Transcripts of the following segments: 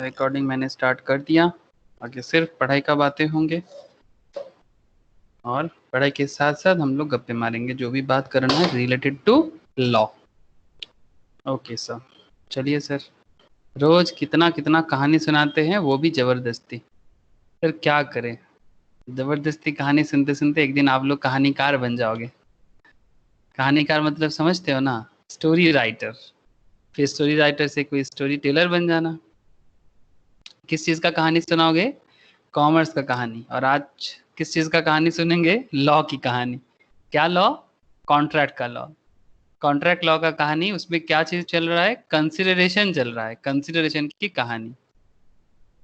Recording मैंने start कर दिया। आगे सिर्फ पढ़ाई का बातें होंगे और पढ़ाई के साथ साथ हम लोग गप्पे मारेंगे, जो भी बात करना है related to law. Okay sir, चलिए सर। रोज कितना कितना कहानी सुनाते हैं, वो भी जबरदस्ती। फिर क्या करें, जबरदस्ती कहानी सुनते सुनते एक दिन आप लोग कहानीकार बन जाओगे। कहानीकार मतलब समझते हो ना, स्टोरी राइटर। फिर स्टोरी राइटर से कोई स्टोरी टेलर बन जाना। किस चीज का कहानी सुनाओगे? कॉमर्स का कहानी। और आज किस चीज का कहानी सुनेंगे? लॉ की कहानी। क्या लॉ? कॉन्ट्रैक्ट का लॉ। कॉन्ट्रैक्ट लॉ का कहानी। उसमें क्या चीज चल रहा है? कंसिडरेशन चल रहा है, कंसिडरेशन की कहानी।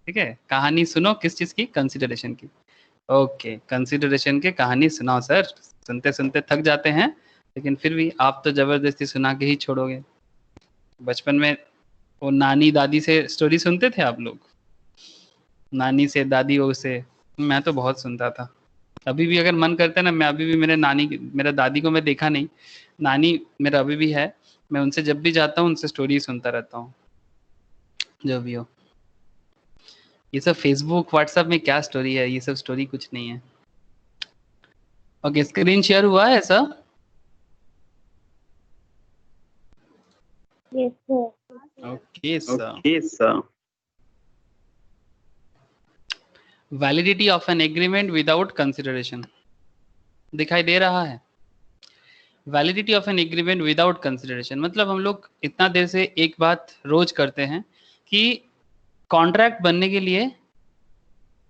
ठीक है, कहानी सुनो किस चीज की? कंसिडरेशन की। ओके, कंसिडरेशन की कहानी सुनाओ सर। सुनते सुनते थक जाते हैं, लेकिन फिर भी आप तो जबरदस्ती सुना के ही छोड़ोगे। बचपन में वो नानी दादी से स्टोरी सुनते थे आप लोग? नानी से, दादियों से। मैं तो बहुत सुनता था। अभी भी अगर मन करता है ना, मैं अभी भी मेरा दादी को मैं देखा नहीं, नानी मेरा अभी भी है। मैं उनसे जब भी जाता हूँ उनसे स्टोरी सुनता रहता हूँ, जो भी हो। ये सब फेसबुक व्हाट्सएप में क्या स्टोरी है, ये सब स्टोरी कुछ नहीं है। ओके, स्क्रीन शेयर हुआ है sir? Yes, sir. Okay sir. Okay, sir. Validity of an agreement without consideration. दिखाई दे रहा है? Validity of an agreement without consideration मतलब हम लोग इतना देर से एक बात रोज करते हैं कि कॉन्ट्रैक्ट बनने के लिए,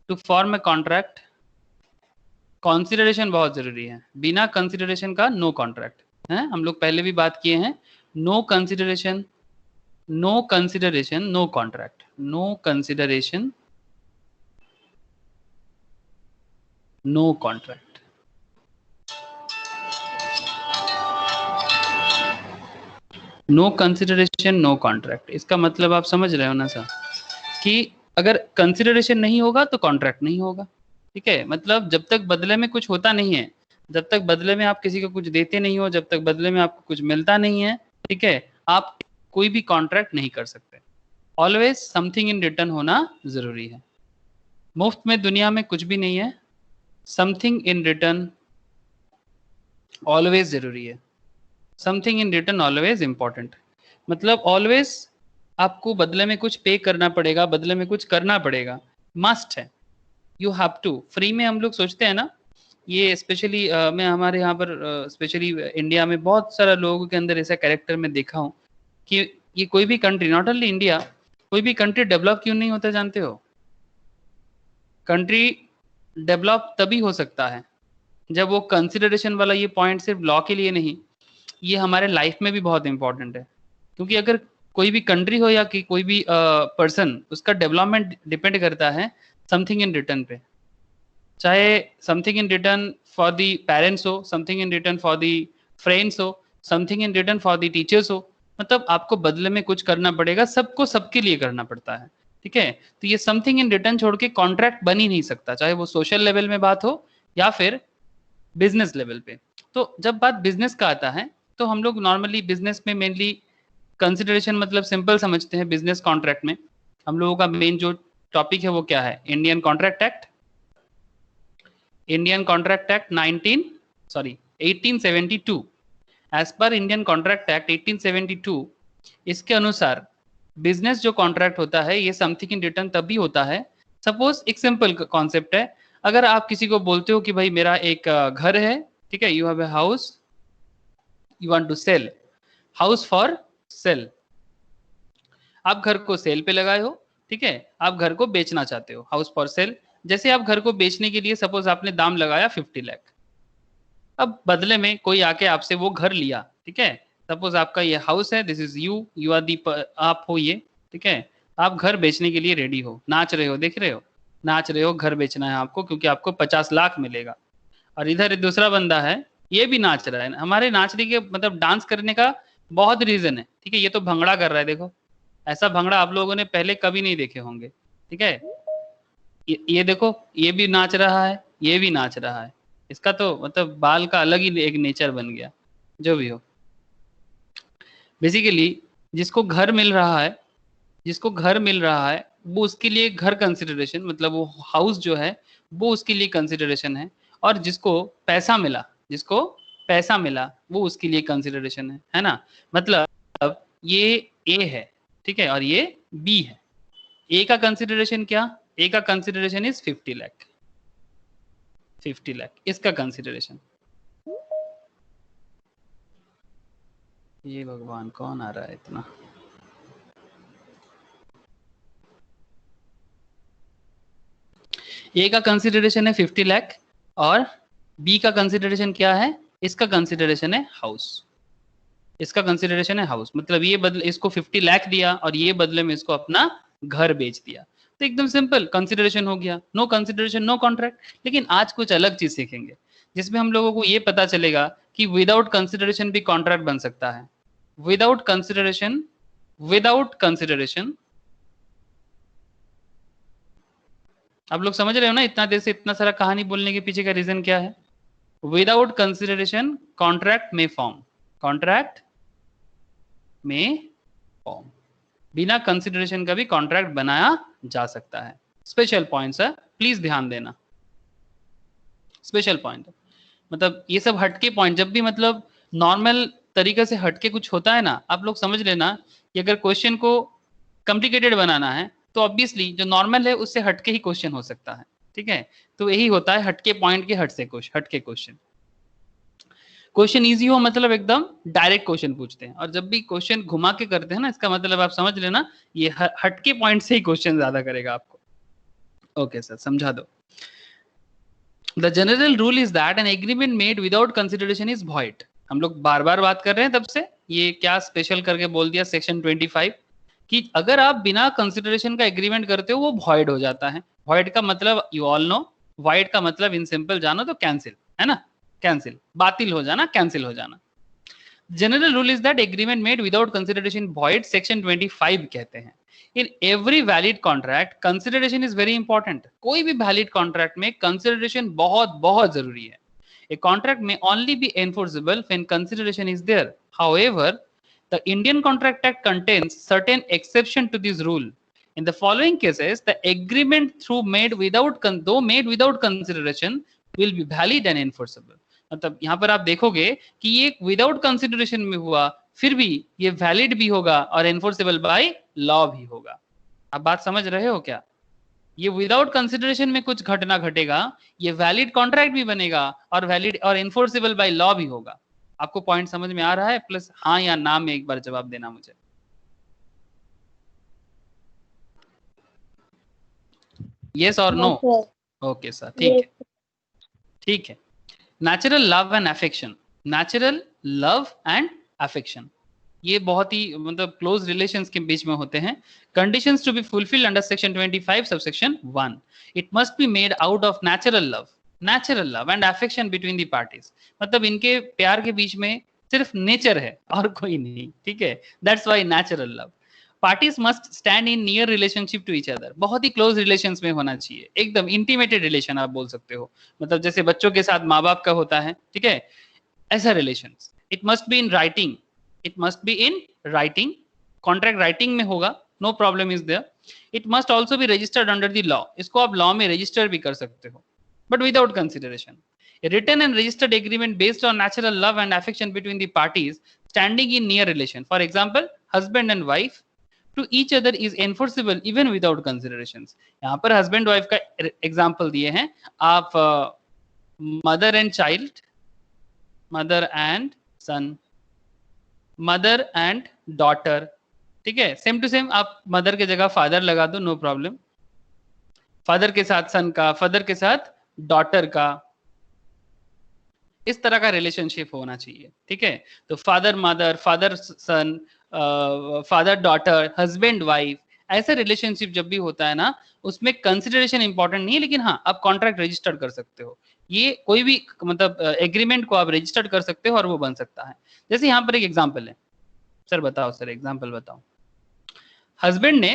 to form a contract, consideration बहुत जरूरी है। बिना कंसिडरेशन का नो कॉन्ट्रैक्ट है। हम लोग पहले भी बात किए हैं, no consideration, no consideration no contract, no consideration no contract. No consideration no contract, इसका मतलब आप समझ रहे हो ना सर, कि अगर कंसिडरेशन नहीं होगा तो कॉन्ट्रैक्ट नहीं होगा। ठीक है, मतलब जब तक बदले में कुछ होता नहीं है, जब तक बदले में आप किसी को कुछ देते नहीं हो, जब तक बदले में आपको कुछ मिलता नहीं है, ठीक है, आप कोई भी कॉन्ट्रैक्ट नहीं कर सकते। ऑलवेज समथिंग इन रिटर्न होना जरूरी है। मुफ्त में दुनिया में कुछ भी नहीं है, समथिंग इन रिटर्न ऑलवेज जरूरी है। Something in return always important. मतलब ऑलवेज आपको बदले में कुछ पे करना पड़ेगा, बदले में कुछ करना पड़ेगा, मस्ट है। You have to. फ्री में हम लोग सोचते हैं ना, ये स्पेशली मैं हमारे यहाँ पर स्पेशली इंडिया में बहुत सारा लोगों के अंदर ऐसा कैरेक्टर में देखा हूँ कि ये कोई भी कंट्री, नॉट ओनली इंडिया, कोई भी कंट्री डेवलप क्यों नहीं होता जानते हो? कंट्री डेवलप तभी हो सकता है जब वो कंसिडरेशन वाला ये पॉइंट सिर्फ लॉ के लिए नहीं, ये हमारे लाइफ में भी बहुत इंपॉर्टेंट है। क्योंकि अगर कोई भी कंट्री हो या कि कोई भी पर्सन, उसका डेवलपमेंट डिपेंड करता है समथिंग इन रिटर्न पे। चाहे something in return for the parents हो, something in return for the friends हो, something in return for the teachers हो, मतलब आपको बदले में कुछ करना पड़ेगा, सबको सबके लिए करना पड़ता है। ठीक है, तो ये समथिंग इन रिटर्न छोड़ के कॉन्ट्रैक्ट बन ही नहीं सकता, चाहे वो सोशल लेवल में बात हो या फिर बिजनेस लेवल पे। तो जब बात बिजनेस का आता है, तो हम लोग नॉर्मली बिजनेस में मेनली कंसिडरेशन मतलब सिंपल समझते हैं। बिजनेस कॉन्ट्रैक्ट में हम लोगों का मेन जो टॉपिक है वो क्या है? Indian contract act. Indian contract act 1872। As पर इंडियन कॉन्ट्रैक्ट एक्ट 1872, इसके अनुसार बिजनेस जो कॉन्ट्रैक्ट होता है ये समथिंग इन रिटर्न तभी होता है। सपोज एक सिंपल कॉन्सेप्ट है, अगर आप किसी को बोलते हो कि भाई मेरा एक घर है, ठीक है, you have a house, you want to sell, house for sale. आप घर को सेल पे लगाए हो, ठीक है, आप घर को बेचना चाहते हो, हाउस फॉर सेल। जैसे आप घर को बेचने के लिए सपोज आपने दाम लगाया 50 लाख। अब बदले में कोई आके आपसे वो घर लिया, ठीक है, सपोज आपका ये हाउस है, this is you are the, आप हो ये, ठीक है, आप घर बेचने के लिए रेडी हो, नाच रहे हो, देख रहे हो, नाच रहे हो, घर बेचना है आपको क्योंकि आपको 50 लाख मिलेगा। और इधर दूसरा बंदा है, ये भी नाच रहा है। हमारे नाचने के मतलब डांस करने का बहुत रीजन है, ठीक है, ये तो भंगड़ा कर रहा है, देखो ऐसा भंगड़ा आप लोगों ने पहले कभी नहीं देखे होंगे। ठीक है, ये देखो, ये भी नाच रहा है, ये भी नाच रहा है। इसका तो मतलब बाल का अलग ही एक नेचर बन गया। जो भी हो, बेसिकली जिसको घर मिल रहा है, जिसको घर मिल रहा है वो उसके लिए घर कंसिडरेशन, मतलब वो हाउस जो है वो उसके लिए कंसिडरेशन है, और जिसको पैसा मिला, जिसको पैसा मिला वो उसके लिए कंसिडरेशन है ना। मतलब ये ए है, ठीक है, और ये बी है। ए का कंसिडरेशन क्या, ए का कंसिडरेशन इज 50 लाख, 50 लाख इसका कंसिडरेशन। ये भगवान कौन आ रहा है इतना। ए का कंसिडरेशन है 50 लाख और बी का कंसिडरेशन क्या है, इसका कंसिडरेशन है हाउस, इसका कंसिडरेशन है हाउस। मतलब ये बदले इसको 50 लाख दिया और ये बदले में इसको अपना घर बेच दिया, तो एकदम सिंपल कंसिडरेशन हो गया, नो कंसिडरेशन नो कॉन्ट्रैक्ट। लेकिन आज कुछ अलग चीज सीखेंगे जिसमें हम लोगों को ये पता चलेगा कि विदाउट कंसिडरेशन भी कॉन्ट्रैक्ट बन सकता है। विदाउट कंसिडरेशन, विदाउट कंसिडरेशन, आप लोग समझ रहे हो ना इतना देर से इतना सारा कहानी बोलने के पीछे का रीजन क्या है। विदाउट कंसिडरेशन कॉन्ट्रैक्ट में फॉर्म, कॉन्ट्रैक्ट में फॉर्म, बिना कंसिडरेशन का भी कॉन्ट्रैक्ट बनाया जा सकता है। स्पेशल पॉइंट्स है, प्लीज ध्यान देना, स्पेशल पॉइंट। मतलब ये सब हटके पॉइंट, जब भी मतलब नॉर्मल तरीके से हटके कुछ होता है ना, आप लोग समझ लेना कि अगर क्वेश्चन को कॉम्प्लिकेटेड बनाना है तो ऑब्वियसली जो नॉर्मल है उससे हटके ही क्वेश्चन हो सकता है, ठीक है। तो यही होता है हटके पॉइंट के हट से क्वेश्चन, हटके क्वेश्चन। क्वेश्चन इजी हो मतलब एकदम डायरेक्ट क्वेश्चन पूछते हैं, और जब भी क्वेश्चन घुमा के करते हैं ना, इसका मतलब आप समझ लेना ये हटके पॉइंट से ही क्वेश्चन ज्यादा करेगा आपको। ओके सर, समझा दो। The general rule is that an agreement made without consideration is void. हम लोग बार बार बात कर रहे हैं तब से, ये क्या स्पेशल करके बोल दिया सेक्शन 25 कि अगर आप बिना कंसिडरेशन का एग्रीमेंट करते हो वो void हो जाता है। void का मतलब यू ऑल नो, void का मतलब इन सिंपल जानो तो कैंसिल, है ना, कैंसिल, बातिल हो जाना, कैंसिल हो जाना। General rule is that agreement made without consideration void, section 25 कहते हैं। In every valid contract consideration is very important. कोई भी वैलिड कॉन्ट्रैक्ट में कंसिडरेशन बहुत बहुत जरूरी है। A contract may only be enforceable when consideration is there. However, the Indian Contract Act contains certain exception to this rule. In the following cases, the agreement though made without consideration will be valid and enforceable. मतलब यहाँ पर आप देखोगे कि ये without consideration में हुआ फिर भी ये वैलिड भी होगा और एनफोर्सेबल बाय लॉ भी होगा। आप बात समझ रहे हो क्या। ये विदाउट कंसिडरेशन में कुछ घटना घटेगा, ये वैलिड कॉन्ट्रैक्ट भी बनेगा और वैलिड और एनफोर्सेबल बाय लॉ भी होगा। आपको पॉइंट समझ में आ रहा है, प्लस हाँ या ना में एक बार जवाब देना मुझे। यस और नो। ओके सर, ठीक है, ठीक है। Natural love and affection, natural love and affection ये बहुत ही मतलब क्लोज रिलेशंस के बीच में होते हैं। Conditions to be fulfilled under section 25 subsection 1, it must be made out of natural love and affection between the parties. मतलब इनके प्यार के बीच में सिर्फ नेचर है और कोई नहीं, ठीक है, that's why natural love. Parties must stand in near relationship to each other, बहुत ही क्लोज रिलेशंस में होना चाहिए, एकदम इंटीमेटेड रिलेशन आप बोल सकते हो, मतलब जैसे बच्चों के साथ माँ बाप का होता है, ठीक है, ऐसा relation. It must be in writing, it must be in writing, contract writing में होगा, no problem is there. It must also be registered under the law, इसको आप लॉ में रजिस्टर भी कर सकते हो, but without consideration. A written and registered agreement based on natural love and affection between the parties standing in near relation, for example husband and wife, to each other is enforceable even without considerations. यहाँ पर husband wife का example दिए हैं आप, mother and child, mother and son, mother and daughter, ठीक है, same to same आप mother के जगह फादर लगा दो, नो प्रॉब्लम। फादर के साथ सन का, फादर के साथ डॉटर का, इस तरह का रिलेशनशिप होना चाहिए, ठीक है। तो फादर मदर, फादर सन, फादर डॉटर, हस्बैंड वाइफ, ऐसा रिलेशनशिप जब भी होता है ना, उसमें कंसिडरेशन इंपॉर्टेंट नहीं है, लेकिन हाँ आप कॉन्ट्रैक्ट रजिस्टर कर सकते हो। ये कोई भी मतलब एग्रीमेंट को आप रजिस्टर्ड कर सकते हो और वो बन सकता है। जैसे यहाँ पर एक एग्जाम्पल है, सर बताओ, सर एग्जाम्पल बताओ। हस्बैंड ने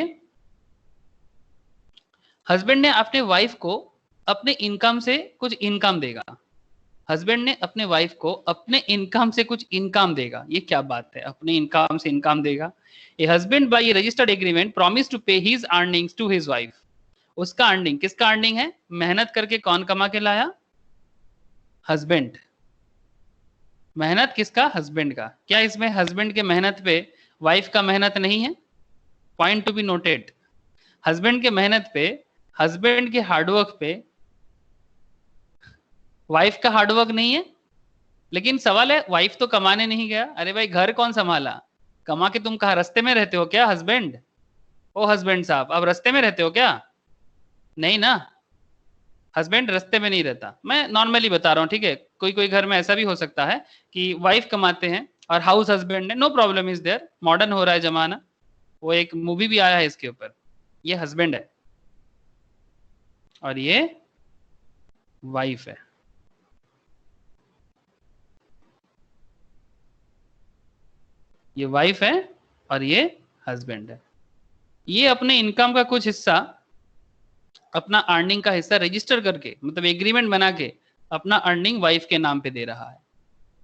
अपने वाइफ को अपने इनकम से कुछ इनकम देगा, हस्बैंड ने अपने वाइफ को अपने इनकम से कुछ इनकम देगा। ये क्या बात है, अपने इनकम से इनकम देगा। A husband by a registered agreement promise to pay his earnings to his wife. उसका अर्निंग, किसका अर्निंग है? मेहनत करके कौन कमा के लाया? हस्बैंड। मेहनत किसका? हस्बैंड का। क्या इसमें हस्बैंड के मेहनत पे वाइफ का मेहनत नहीं है? Point to be noted. Husband के मेहनत पे, हस्बैंड के हार्डवर्क पे वाइफ का हार्डवर्क नहीं है। लेकिन सवाल है, वाइफ तो कमाने नहीं गया। अरे भाई, घर कौन संभाला? कमा के तुम कहा रास्ते में रहते हो क्या हस्बैंड? ओ हस्बैंड साहब, अब रास्ते में रहते हो क्या? नहीं ना, हस्बैंड रास्ते में नहीं रहता। मैं नॉर्मली बता रहा हूँ, ठीक है। कोई कोई घर में ऐसा भी हो सकता है कि वाइफ कमाते हैं और हाउस हस्बैंड है, no problem is there, modern हो रहा है जमाना। वो एक मूवी भी आया है इसके ऊपर। ये हस्बैंड है और ये वाइफ है। ये वाइफ है और ये हस्बैंड है। ये अपने इनकम का कुछ हिस्सा, अपना अर्निंग का हिस्सा रजिस्टर करके, मतलब एग्रीमेंट बना के अपना अर्निंग वाइफ के नाम पे दे रहा है।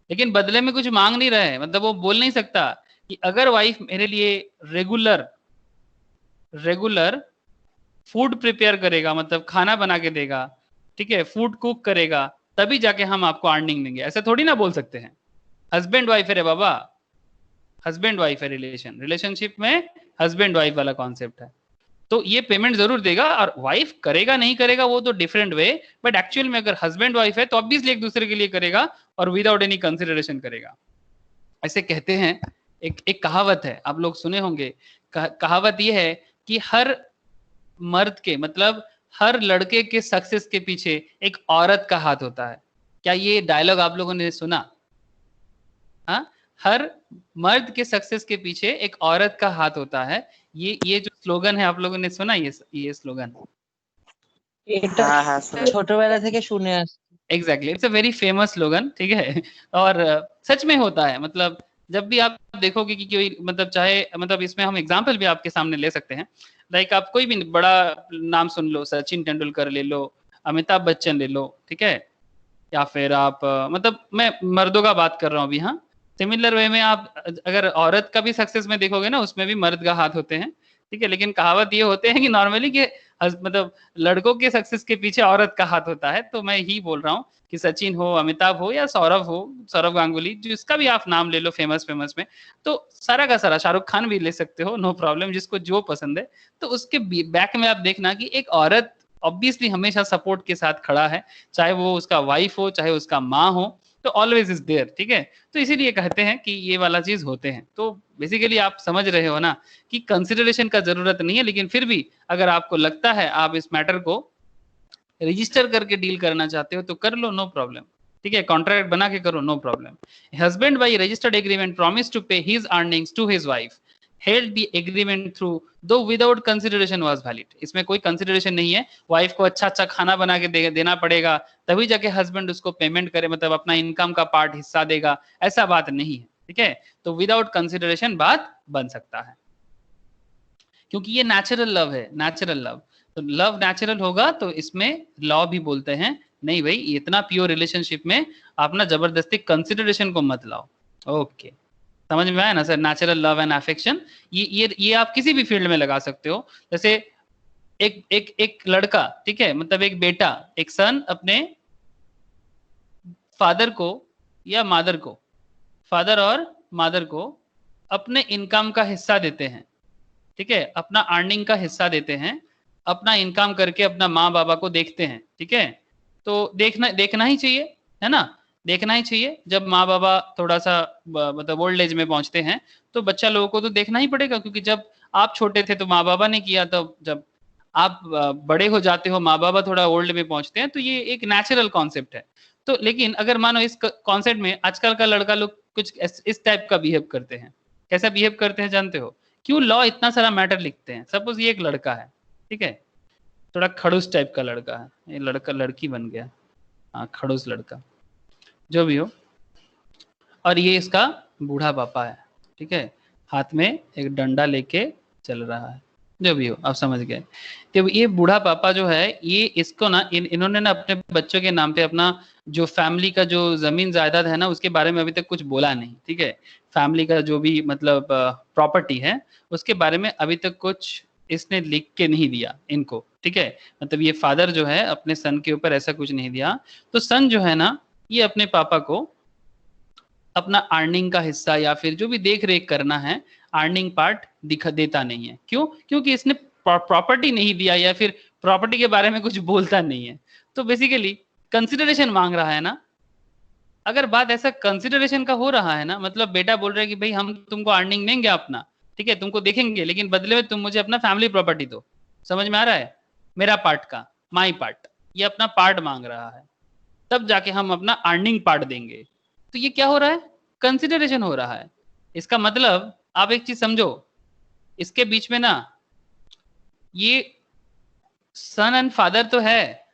लेकिन बदले में कुछ मांग नहीं रहा है। मतलब वो बोल नहीं सकता कि अगर वाइफ मेरे लिए रेगुलर रेगुलर फूड प्रिपेयर करेगा, मतलब खाना बना के देगा, ठीक है, फूड कुक करेगा, तभी जाके हम आपको अर्निंग देंगे, ऐसा थोड़ी ना बोल सकते हैं। हस्बैंड वाइफ है रे बाबा, हस्बैंड वाइफ है। रिलेशनशिप में हस्बैंड वाइफ वाला कॉन्सेप्ट है। तो ये पेमेंट जरूर देगा, और वाइफ करेगा नहीं करेगा वो तो डिफरेंट वे, बट एक्चुअल में अगर हस्बैंड वाइफ है तो ऑब्वियसली एक दूसरे के लिए करेगा और विदाउट एनी कंसिडरेशन करेगा। ऐसे कहते हैं, एक एक कहावत है, आप लोग सुने होंगे। कहावत ये है कि हर मर्द के, मतलब हर लड़के के सक्सेस के पीछे एक औरत का हाथ होता है। क्या ये डायलॉग आप लोगों ने सुना? हाँ, हर मर्द के सक्सेस के पीछे एक औरत का हाथ होता है। ये जो स्लोगन है, आप लोगों ने सुना ये स्लोगन? এটা ছোটবেলা থেকে শুনে আসছি। Exactly, it's a very famous slogan, ठीक है। और सच में होता है। मतलब जब भी आप देखोगे कि कोई, मतलब चाहे, मतलब इसमें हम एग्जाम्पल भी आपके सामने ले सकते हैं। लाइक आप कोई भी बड़ा नाम सुन लो, सचिन तेंदुलकर ले लो, अमिताभ बच्चन ले लो, ठीक है, या फिर आप मतलब मैं मर्दों का बात कर रहा हूँ अभी। हाँ, सिमिलर वे में आप अगर औरत का भी सक्सेस में देखोगे ना, उसमें भी मर्द का हाथ होते हैं, ठीक है। लेकिन कहावत ये होते हैं कि नॉर्मली कि मतलब लड़कों के सक्सेस के पीछे औरत का हाथ होता है। तो मैं ही बोल रहा हूँ कि सचिन हो, अमिताभ हो, या सौरभ हो, सौरभ गांगुली, जिसका भी आप नाम ले लो फेमस फेमस में, तो सारा का सारा, शाहरुख खान भी ले सकते हो, नो प्रॉब्लम, जिसको जो पसंद है। तो उसके बैक में आप देखना कि एक औरत ऑब्वियसली हमेशा सपोर्ट के साथ खड़ा है, चाहे वो उसका वाइफ हो, चाहे उसका माँ हो, तो ऑलवेज इज देयर, ठीक है। तो इसीलिए कहते हैं कि ये वाला चीज होते हैं। तो बेसिकली आप समझ रहे हो ना कि कंसिडरेशन का जरूरत नहीं है, लेकिन फिर भी अगर आपको लगता है आप इस मैटर को रजिस्टर करके डील करना चाहते हो तो कर लो, नो प्रॉब्लम, ठीक है। कॉन्ट्रैक्ट बना के करो, no problem. Husband by registered agreement promise to pay his earnings to his wife, held the agreement through though without consideration was valid. इसमें कोई कंसिडरेशन नहीं है, वाइफ को अच्छा अच्छा खाना बना के देना पड़ेगा तभी जाके हस्बैंड उसको पेमेंट करे, मतलब अपना इनकम का पार्ट हिस्सा देगा, ऐसा बात नहीं है, ठीक है। तो विदाउट कंसिडरेशन बात बन सकता है, क्योंकि ये नेचुरल लव है, नेचुरल लव। तो लव नेचुरल होगा तो इसमें लॉ भी बोलते हैं नहीं भाई, इतना प्योर रिलेशनशिप में आप ना जबरदस्ती कंसिडरेशन को मत लाओ। ओके, समझ में आया ना sir? Natural love and affection, ये आप किसी भी फील्ड में लगा सकते हो। जैसे एक एक एक लड़का, ठीक है, मतलब एक बेटा, एक सन अपने फादर को या मादर को, फादर और मादर को अपने इनकम का हिस्सा देते हैं, ठीक है, अपना अर्निंग का हिस्सा देते हैं, अपना इनकम करके अपना माँ बाबा को देखते हैं, ठीक है। तो देखना देखना ही चाहिए, है ना? देखना ही चाहिए। जब माँ बाबा थोड़ा सा मतलब ओल्ड एज में पहुंचते हैं तो बच्चा लोगों को तो देखना ही पड़ेगा, क्योंकि जब आप छोटे थे तो माँ बाबा ने किया, तो जब आप बड़े हो जाते हो, माँ बाबा थोड़ा ओल्ड में पहुंचते हैं, तो ये एक नेचुरल कॉन्सेप्ट है। तो लेकिन अगर मानो इस कॉन्सेप्ट में आजकल का लड़का लोग कुछ इस टाइप का बिहेव करते हैं, कैसा बिहेव करते हैं जानते हो? क्यों लॉ इतना सारा मैटर लिखते हैं? सपोज ये एक लड़का है, ठीक है, थोड़ा खड़ूस टाइप का लड़का है, ये लड़का लड़की बन गया, हाँ खड़ूस लड़का, जो भी हो, और ये इसका बूढ़ा पापा है, ठीक है, हाथ में एक डंडा लेके चल रहा है, जो भी हो आप समझ गए। तो ये बूढ़ा पापा जो है ये इसको ना इन्होंने ना अपने बच्चों के नाम पे अपना जो फैमिली का जो जमीन जायदाद है ना उसके बारे में अभी तक कुछ बोला नहीं, ठीक है। फैमिली का जो भी मतलब प्रॉपर्टी है उसके बारे में अभी तक कुछ इसने लिख के नहीं दिया इनको, ठीक है। मतलब ये फादर जो है अपने सन के ऊपर ऐसा कुछ नहीं दिया। तो सन जो है ना ये अपने पापा को अपना अर्निंग का हिस्सा या फिर जो भी देख रेख करना है अर्निंग पार्ट दिखा देता नहीं है। क्यों? क्योंकि इसने प्रॉपर्टी नहीं दिया या फिर प्रॉपर्टी के बारे में कुछ बोलता नहीं है। तो बेसिकली कंसिडरेशन मांग रहा है ना। अगर बात ऐसा कंसिडरेशन का हो रहा है ना, मतलब बेटा बोल रहा है कि भाई हम तुमको अर्निंग देंगे अपना, ठीक है, तुमको देखेंगे, लेकिन बदले में तुम मुझे अपना फैमिली प्रॉपर्टी दो। समझ में आ रहा है? मेरा पार्ट का, माई पार्ट, ये अपना पार्ट मांग रहा है, तब जाके हम अपना अर्निंग पार्ट देंगे। तो ये क्या हो रहा है? कंसिडरेशन हो रहा है। इसका मतलब आप एक चीज समझो, इसके बीच में ना ये सन एंड फादर तो है,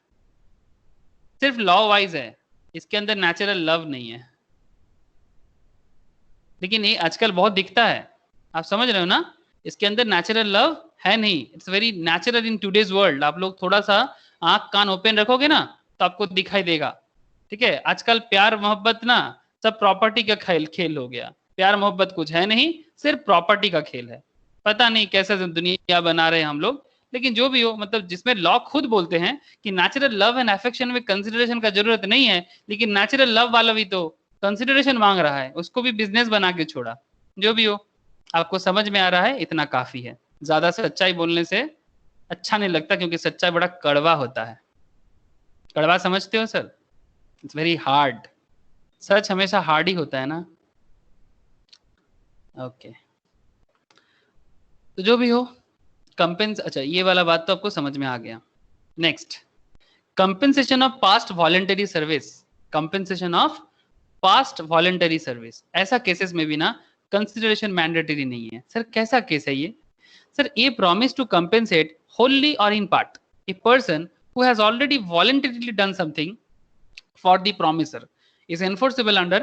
सिर्फ लॉ वाइज है, इसके अंदर नेचुरल लव नहीं है। लेकिन ये आजकल बहुत दिखता है, आप समझ रहे हो ना, इसके अंदर नेचुरल लव है नहीं। It's very natural in today's world. आप लोग थोड़ा सा आंख कान ओपन रखोगे ना तो आपको दिखाई देगा, ठीक है। आजकल प्यार मोहब्बत ना सब प्रॉपर्टी का खेल खेल हो गया। प्यार मोहब्बत कुछ है नहीं, सिर्फ प्रॉपर्टी का खेल है। पता नहीं कैसे दुनिया बना रहे हैं हम लोग, लेकिन जो भी हो, मतलब जिसमें लॉ खुद बोलते हैं कि नेचुरल लव एंड अफेक्शन में कंसिडरेशन का जरूरत नहीं है, लेकिन नेचुरल लव वाला भी तो कंसिडरेशन मांग रहा है, उसको भी बिजनेस बना के छोड़ा। जो भी हो, आपको समझ में आ रहा है, इतना काफी है। ज्यादा सच्चाई बोलने से अच्छा नहीं लगता, क्योंकि सच्चाई बड़ा कड़वा होता है। कड़वा समझते हो सर? It's very hard. सच हमेशा हार्ड ही होता है ना। ओके, तो जो भी हो, कंपेंस, अच्छा ये वाला बात तो आपको समझ में आ गया। Next, compensation of past voluntary service. Compensation of past voluntary service, ऐसा केसेस में भी ना कंसिडरेशन मैंडेटरी नहीं है। सर कैसा केस है ये? Sir, a promise to compensate wholly or in part a person who has already voluntarily done something for the promiser is enforceable under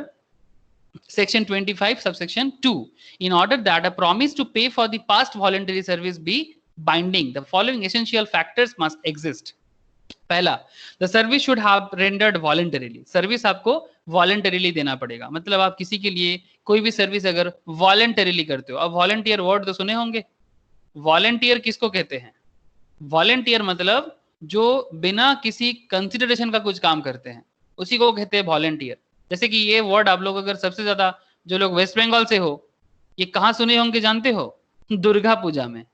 section 25 subsection 2 in order that a promise to pay for the past voluntary service be binding. The following essential factors must exist. पहला, the service should have rendered voluntarily. Service आपको voluntarily देना पड़ेगा। मतलब आप किसी के लिए कोई भी सर्विस अगर वॉलंटरीली करते हो, अब वॉलंटियर वर्ड तो सुने होंगे। वॉलंटियर किसको कहते हैं? वॉलंटियर मतलब जो बिना किसी कंसिडरेशन का कुछ काम करते हैं, उसी को कहते हैं वॉलंटियर। जैसे कि ये वर्ड आप लोग अगर सबसे ज्यादा जो लोग वेस्ट बंगाल से हो, ये कहाँ सुने होंगे जानते हो? दुर्गा पूजा में।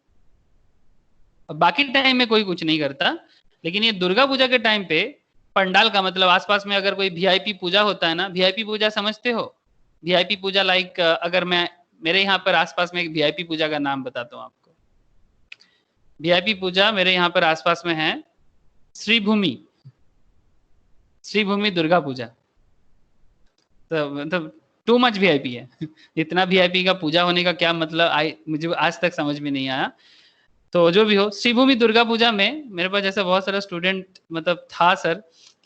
बाकी टाइम में कोई कुछ नहीं करता, लेकिन ये दुर्गा पूजा के टाइम पे पंडाल का, मतलब आसपास में अगर कोई वीआईपी पूजा होता है ना, वीआईपी पूजा समझते हो? वीआईपी पूजा लाइक अगर मैं मेरे यहाँ पर आसपास में एक वीआईपी पूजा का नाम बताता हूँ आपको। वीआईपी पूजा मेरे यहाँ पर आसपास में है श्रीभूमि, श्रीभूमि दुर्गा पूजा। तो मतलब टू मच वीआईपी है। इतना वीआईपी का पूजा होने का क्या मतलब, मुझे आज तक समझ में नहीं आया। तो जो भी हो, श्रीभूमि दुर्गा पूजा में मेरे पास जैसा बहुत सारा स्टूडेंट मतलब था सर,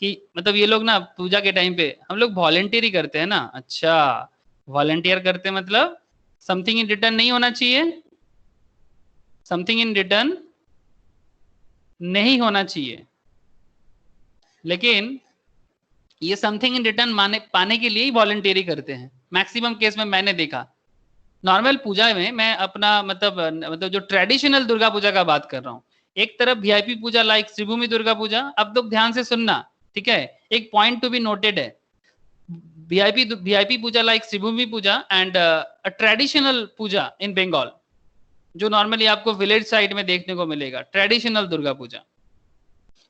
कि मतलब ये लोग ना पूजा के टाइम पे हम लोग वॉलंटियर ही करते हैं ना। अच्छा, वॉलंटियर करते मतलब समथिंग इन रिटर्न नहीं होना चाहिए, समथिंग इन रिटर्न नहीं होना चाहिए। लेकिन ये समथिंग इन रिटर्न पाने के लिए ही वॉलंटियरी करते हैं मैक्सिमम केस में, मैंने देखा। नॉर्मल पूजा में मैं अपना मतलब जो ट्रेडिशनल दुर्गा पूजा का बात कर रहा हूँ। एक तरफ वीआईपी पूजा लाइक श्रीभूमि दुर्गा पूजा, अब लोग ध्यान से सुनना, ठीक है, एक पॉइंट टू बी नोटेड है। VIP puja like Sreebhumi puja and a traditional puja in Bengal, जो नॉर्मली आपको विलेज साइड में देखने को मिलेगा। ट्रेडिशनल दुर्गा पूजा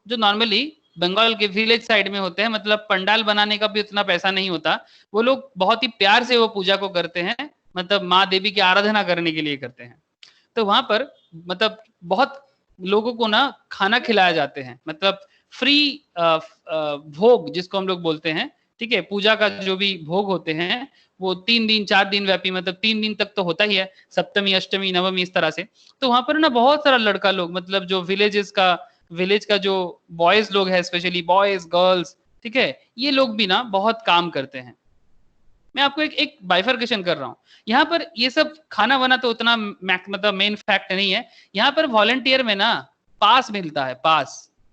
जो नॉर्मली बंगाल के विलेज साइड में होते हैं, मतलब पंडाल बनाने का भी उतना पैसा नहीं होता, वो लोग बहुत ही प्यार से वो पूजा को करते हैं, मतलब माँ देवी की आराधना करने के लिए करते हैं। तो वहां पर मतलब बहुत लोगों को ना खाना खिलाया जाते हैं, मतलब फ्री भोग जिसको हम लोग बोलते हैं, ठीक है। पूजा का जो भी भोग होते हैं वो 3 दिन 4 दिन व्यापी, मतलब 3 दिन तक तो होता ही है, सप्तमी अष्टमी नवमी इस तरह से। तो वहां पर ना बहुत सारा लड़का लोग, मतलब जो विलेज का जो बॉयज लोग है, स्पेशली बॉयज गर्ल्स, ठीक है, ये लोग भी ना बहुत काम करते हैं। मैं आपको एक बाइफर्केशन कर रहा हूँ। यहाँ पर ये सब खाना वाना तो उतना मतलब मेन फैक्ट नहीं है। यहाँ पर वॉलंटियर में ना पास मिलता है,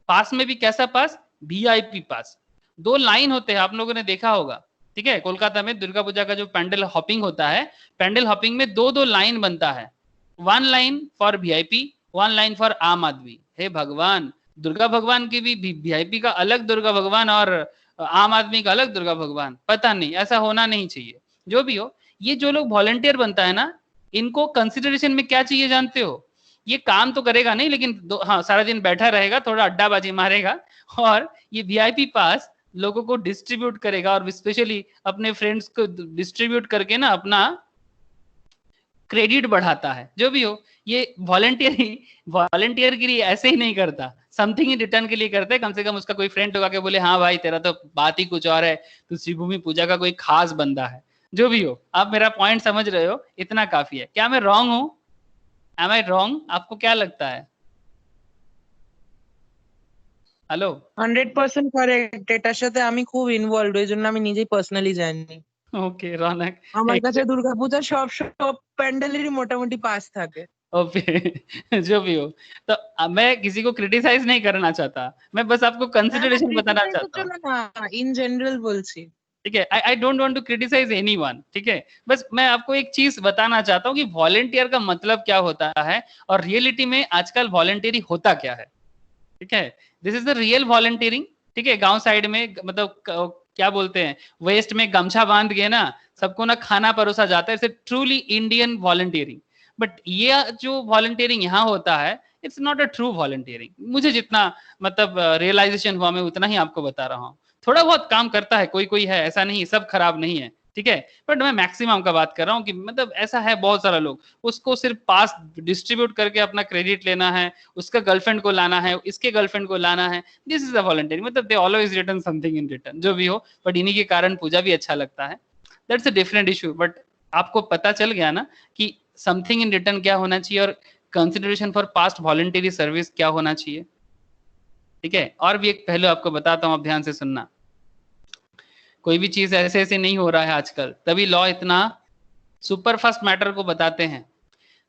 पास में भी कैसा पास, वीआईपी पास। 2 लाइन होते हैं, आप लोगों ने देखा होगा, ठीक है। कोलकाता में दुर्गा पूजा का जो पैंडल हॉपिंग होता है, पैंडल हॉपिंग में 2-2 लाइन बनता है, 1 line for VIP, 1 line for आम आदमी। हे भगवान, दुर्गा भगवान की भी वीआईपी का अलग दुर्गा भगवान और आम आदमी का अलग दुर्गा भगवान, पता नहीं, ऐसा होना नहीं चाहिए। जो भी हो, ये जो लोग वॉलंटियर बनता है ना, इनको कंसिडरेशन में क्या चाहिए जानते हो? ये काम तो करेगा नहीं, लेकिन हाँ सारा दिन बैठा रहेगा, थोड़ा अड्डाबाजी मारेगा, और ये वीआईपी पास लोगों को डिस्ट्रीब्यूट करेगा, और स्पेशली अपने फ्रेंड्स को डिस्ट्रीब्यूट करके ना अपना क्रेडिट बढ़ाता है। जो भी हो, ये वॉलंटियर के लिए ऐसे ही नहीं करता, समथिंग इन रिटर्न के लिए करते हैं। कम से कम उसका कोई फ्रेंड होगा के बोले हाँ भाई तेरा तो बात ही कुछ और है, तू श्रीभूमि पूजा का कोई खास बंदा है। जो भी हो, आप मेरा पॉइंट समझ रहे हो, इतना काफी है। क्या मैं रॉन्ग हूं? Am I wrong? आपको क्या लगता है? হ্যালো? 100% কারেক্ট। এটার সাথে আমি খুব ইনভলভড, এই জন্য আমি নিজেই পার্সোনালি জানি। ওকে রনক, আমার কাছে দুর্গাপূজা সব প্যান্ডেলেরই মোটামুটি পাস থাকে। ओके जो भी हो, तो मैं किसी को क्रिटिसाइज नहीं करना चाहता, मैं बस आपको कंसिडरेशन बताना चाहता हूँ। না, ইন জেনারেল বলছি। ठीक है, I don't want to criticise anyone, ठीक है। बस मैं आपको एक चीज बताना चाहता हूँ कि वॉलंटियर का मतलब क्या होता है, और रियलिटी में आजकल वॉलंटियरिंग होता क्या है, ठीक है। This is the real volunteering, ठीक है। गांव साइड में मतलब क्या बोलते हैं, वेस्ट में गमछा बांध के ना सबको ना खाना परोसा जाता है, it's truly Indian volunteering. But ये जो वॉलंटियरिंग यहाँ होता है, it's not a true volunteering. मुझे जितना मतलब रियलाइजेशन हुआ, मैं उतना ही आपको बता रहा हूँ। थोड़ा बहुत काम करता है कोई कोई है, ऐसा नहीं, सब खराब नहीं है, ठीक है। बट मैं मैक्सिमम का बात कर रहा हूँ कि मतलब ऐसा है बहुत सारा लोग, उसको सिर्फ पास डिस्ट्रीब्यूट करके अपना क्रेडिट लेना है, उसका गर्लफ्रेंड को लाना है, इसके गर्लफ्रेंड को लाना है। दिस इज अ वॉलंटियरिंग, मतलब they always return something in return. जो भी हो, बट इन्हीं के कारण पूजा भी अच्छा लगता है, that's a different issue. But आपको पता चल गया ना कि समथिंग इन रिटर्न क्या होना चाहिए, और consideration for past voluntary service क्या होना चाहिए, ठीक है। और भी एक पहलू आपको बताता हूँ, आप ध्यान से सुनना। कोई भी चीज ऐसे ऐसे नहीं हो रहा है आजकल, तभी लॉ इतना सुपर फास्ट मैटर को बताते हैं।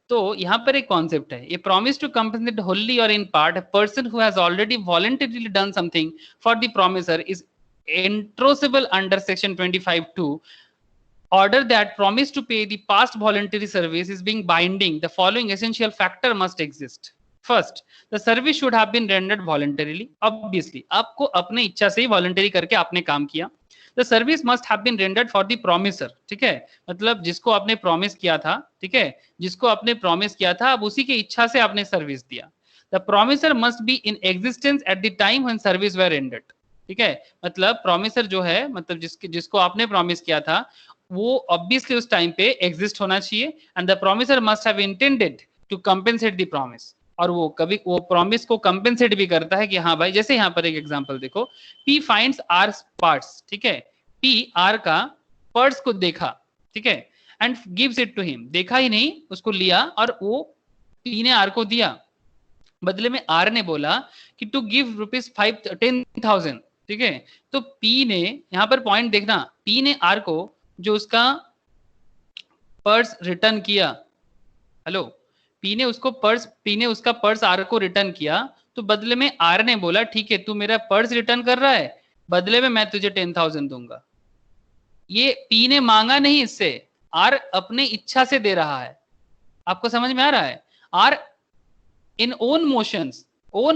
तो यहाँ पर एक कॉन्सेप्ट है, ये प्रॉमिस टू कंपनसेट होली और in part a person who has already voluntarily done something for the promiser is enforceable under section 25(2). Order that promise to pay the past voluntary service is being binding, the following essential factor must exist. First, the service should have been rendered voluntarily. Obviously, आपको अपने इच्छा से ही voluntary करके आपने काम किया। The service must have been rendered for the promiser, ठीक है। मतलब जिसको आपने प्रॉमिस किया था, ठीक है, जिसको आपने प्रॉमिस किया था, अब उसी की इच्छा से आपने सर्विस दिया। The promiser must be in existence at the time when service were rendered, ठीक है। मतलब प्रॉमिसर जो है, मतलब जिसको आपने प्रॉमिस किया था, वो ऑब्वियसली उस टाइम पे एग्जिस्ट होना चाहिए, and the promisor must have intended to compensate the promise, और वो कभी वो प्रॉमिस को कंपेंसेट भी करता है कि हाँ भाई, जैसे यहाँ पर एक एग्जांपल देखो, पी फाइंड्स आर पार्ट्स, ठीक है, पी आर का पर्स को देखा, ठीक है, and gives it to him, देखा ही नहीं, उसको लिया और वो पी ने आर को दिया। बदले में आर ने बोला कि टू गिव ₹10,000, ठीक है। तो पी ने, यहाँ पर पॉइंट देखना, पी ने आर को जो उसका पर्स रिटर्न किया, हेलो, पी ने उसका पर्स आर को रिटर्न किया, तो बदले में आर ने बोला ठीक है तू मेरा पर्स रिटर्न कर रहा है, बदले में मैं तुझे 10,000 दूंगा। ये पी ने मांगा नहीं इससे, आर अपने इच्छा से दे रहा है। आपको समझ में आ रहा है? आर इन ओन मोशंस वो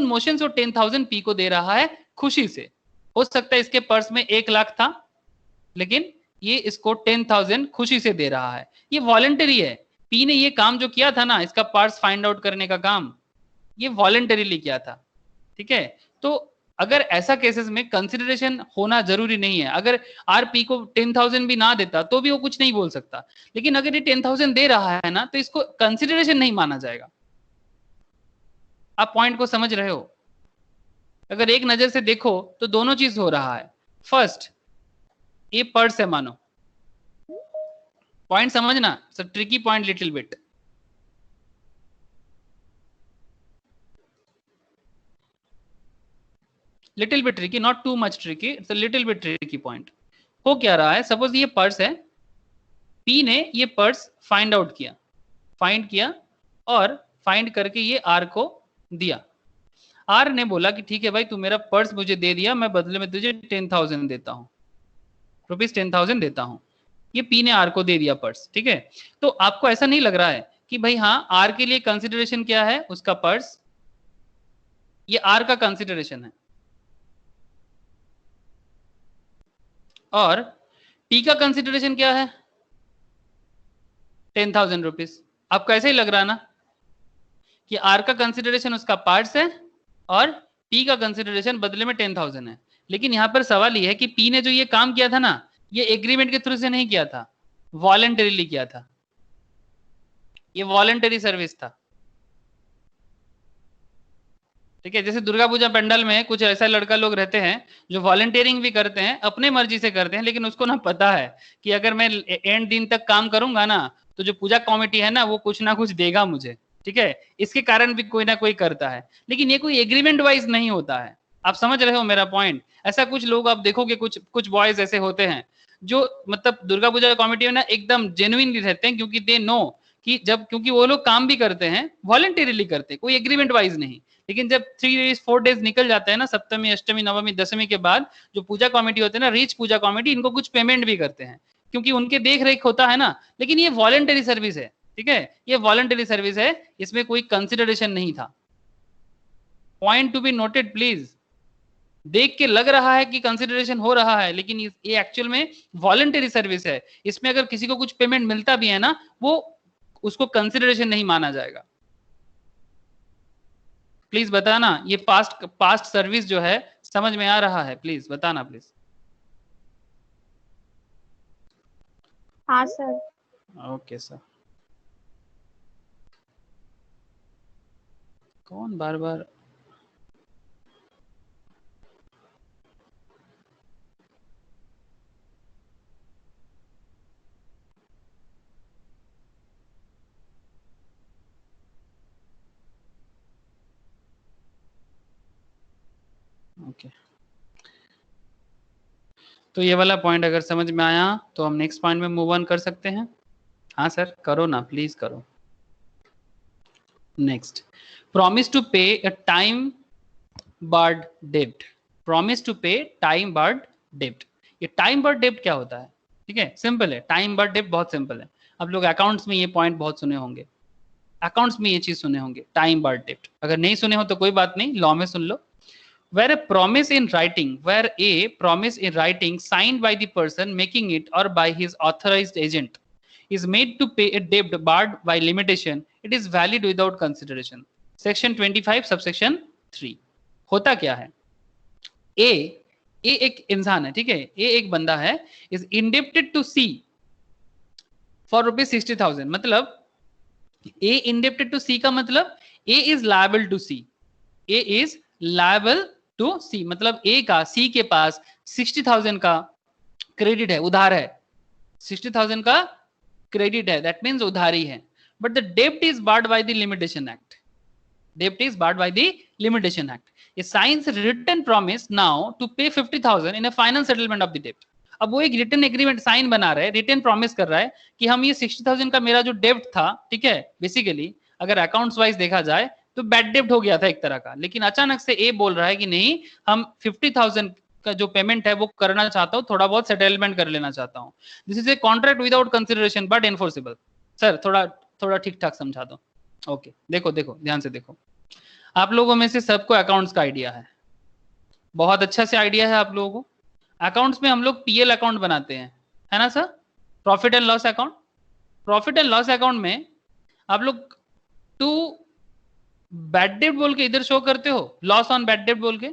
10,000 पी को दे रहा है खुशी से। हो सकता है इसके पर्स में 1 लाख था, लेकिन ये इसको 10,000 खुशी से दे रहा है। ये वॉलंटरी है। पी ने ये काम जो किया था ना, इसका पर्स फाइंड आउट करने का काम, ये वॉलंटरीली किया था, ठीक है। तो अगर ऐसा केसेस में कंसिडरेशन होना जरूरी नहीं है। अगर आर पी को 10,000 भी ना देता तो भी वो कुछ नहीं बोल सकता, लेकिन अगर ये 10,000 दे रहा है ना, तो इसको कंसिडरेशन नहीं माना जाएगा। आप पॉइंट को समझ रहे हो? अगर एक नजर से देखो तो दोनों चीज हो रहा है। फर्स्ट, ये पर्स है मानो, पॉइंट समझना, tricky point little bit. Tricky, not too much tricky, it's a little bit tricky point. हो क्या रहा है, सपोज ये पर्स है, पी ने ये पर्स फाइंड आउट किया, फाइंड किया और फाइंड करके ये आर को दिया। आर ने बोला कि ठीक है भाई, तू मेरा पर्स मुझे दे दिया, मैं बदले में तुझे 10,000 देता हूँ, ₹10,000 देता हूँ। ये पी ने आर को दे दिया पर्स, ठीक है। तो आपको ऐसा नहीं लग रहा है कि भाई हाँ, आर के लिए कंसिडरेशन क्या है, उसका पर्स, ये आर का कंसिडरेशन है, और पी का कंसिडरेशन क्या है, 10,000 रुपीज। आपको ऐसे ही लग रहा है ना कि आर का कंसिडरेशन उसका पार्ट्स है और पी का कंसिडरेशन बदले में 10,000 है। लेकिन यहां पर सवाल यह है कि पी ने जो ये काम किया था ना, ये एग्रीमेंट के थ्रू से नहीं किया था, वॉलंटरीली किया था, ये वॉलंटरी सर्विस था, ठीक है। जैसे दुर्गा पूजा पंडाल में कुछ ऐसा लड़का लोग रहते हैं जो वॉलंटियरिंग भी करते हैं, अपने मर्जी से करते हैं, लेकिन उसको ना पता है कि अगर मैं एंड दिन तक काम करूंगा ना, तो जो पूजा कमेटी है ना, वो कुछ ना कुछ देगा मुझे, ठीक है। इसके कारण भी कोई ना कोई करता है, लेकिन ये कोई एग्रीमेंट वाइज नहीं होता है। आप समझ रहे हो मेरा पॉइंट? ऐसा कुछ लोग आप देखोगे, कुछ कुछ बॉयज ऐसे होते हैं जो मतलब दुर्गा पूजा कमेटी में ना एकदम जेन्युइनली रहते हैं, क्योंकि दे नो कि जब, क्योंकि वो लोग काम भी करते हैं, वॉलंटरीली करते हैं, कोई एग्रीमेंट वाइज नहीं। लेकिन जब 3 डेज 4 डेज निकल जाते हैं ना, सप्तमी, अष्टमी, नवमी, दशमी के बाद, जो पूजा कमेटी होते हैं ना, रीच पूजा कमेटी, इनको कुछ पेमेंट भी करते हैं, क्योंकि उनके देख रेख होता है ना। लेकिन ये वॉलंटरी सर्विस है, ठीक है, ये वॉलंटरी सर्विस है, इसमें कोई कंसिडरेशन नहीं था। Point to be noted please. देख के लग रहा है कि कंसिडरेशन हो रहा है, लेकिन ये एक्चुअल में वॉलंटरी सर्विस है। इसमें अगर किसी को कुछ पेमेंट मिलता भी है ना, वो उसको कंसिडरेशन नहीं माना जाएगा। प्लीज बताना, ये पास्ट सर्विस जो है समझ में आ रहा है? प्लीज बताना प्लीज। हाँ सर। Okay sir. कौन बार बार ओके तो ये वाला पॉइंट अगर समझ में आया तो हम नेक्स्ट पॉइंट में मूव ऑन कर सकते हैं। हाँ सर, करो ना, प्लीज करो। नेक्स्ट, प्रॉमिस टू पे अ टाइम बार्ड डेब्ट। Promise to pay time barred डेब्ट। ये टाइम बार्ड डेब्ट क्या होता है? ठीक है, सिंपल है, टाइम बार्ड डेब्ट बहुत सिंपल है। आप लोग अकाउंट्स में ये पॉइंट बहुत सुने होंगे, अकाउंट्स में ये चीज सुने होंगे, टाइम बार्ड डेब्ट। अगर नहीं सुने हो तो कोई बात नहीं, लॉ में सुन लो। Where a promise in writing, where a promise in writing signed by the person making it or by his authorized agent is made to pay a debt barred by limitation, it is valid without consideration. Section 25 subsection 3. होता क्या है? A एक इंसान है, ठीक है, A एक बंदा है, is indebted to C for ₹60,000। मतलब A indebted to C का मतलब A is liable to C, A is liable to C, मतलब ए का सी के पास 60,000 का क्रेडिट है, उधार है, 60,000 का क्रेडिट है, दैट मीन्स उधारी है। बट द डेब्ट is barred by the limitation act, डेब्ट is barred by the limitation act. ये science written promise now to पे 50,000 इन a final settlement of the डेब्ट। अब वो एक रिटन एग्रीमेंट साइन बना रहा है, रिटन प्रॉमिस कर रहा है कि हम ये 60,000 का मेरा जो डेब्ट था, ठीक है, बेसिकली अगर अकाउंट्स वाइज देखा जाए तो बैड डेब्ट हो गया था एक तरह का, लेकिन अचानक से ए बोल रहा है कि नहीं, हम 50,000 का जो पेमेंट है वो करना चाहता हूँ, थोड़ा बहुत सेटलमेंट कर लेना चाहता हूँ। This is a contract without consideration but enforceable. Sir थोड़ा थोड़ा ठीक ठाक समझा दो। ओके, देखो देखो ध्यान से देखो, आप लोगों में से सबको अकाउंट्स का आइडिया है, बहुत अच्छा से आइडिया है आप लोगों को। अकाउंट्स में हम लोग पीएल अकाउंट बनाते हैं, है ना sir, profit and loss account. Profit and loss account में आप लोग टू बैड डेट बोल के इधर शो करते हो, लॉस ऑन बैड डेट बोल के,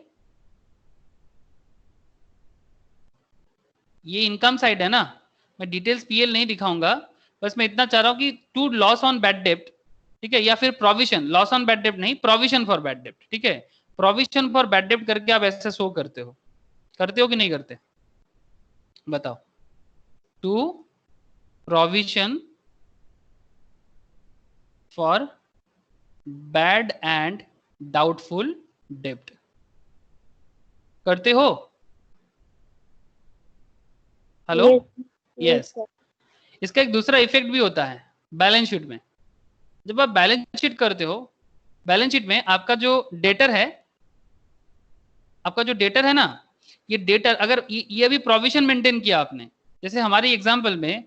ये इनकम साइड है ना। मैं डिटेल्स पीएल नहीं दिखाऊंगा, बस मैं इतना चाह रहा हूं कि to loss on bad debt, ठीक है, या फिर provision, loss on bad debt नहीं, प्रोविजन फॉर बैड डेट, ठीक है, प्रोविजन फॉर बैड डेट करके आप ऐसे शो करते हो कि नहीं करते? बताओ। To provision for bad and doubtful डेब्ट करते हो? Hello, yes. इसका एक दूसरा इफेक्ट भी होता है बैलेंस शीट में। जब आप बैलेंस शीट करते हो, बैलेंस शीट में आपका जो डेटर है, ना, ये डेटर अगर ये अभी प्रोविजन मेंटेन किया आपने, जैसे हमारी एग्जांपल में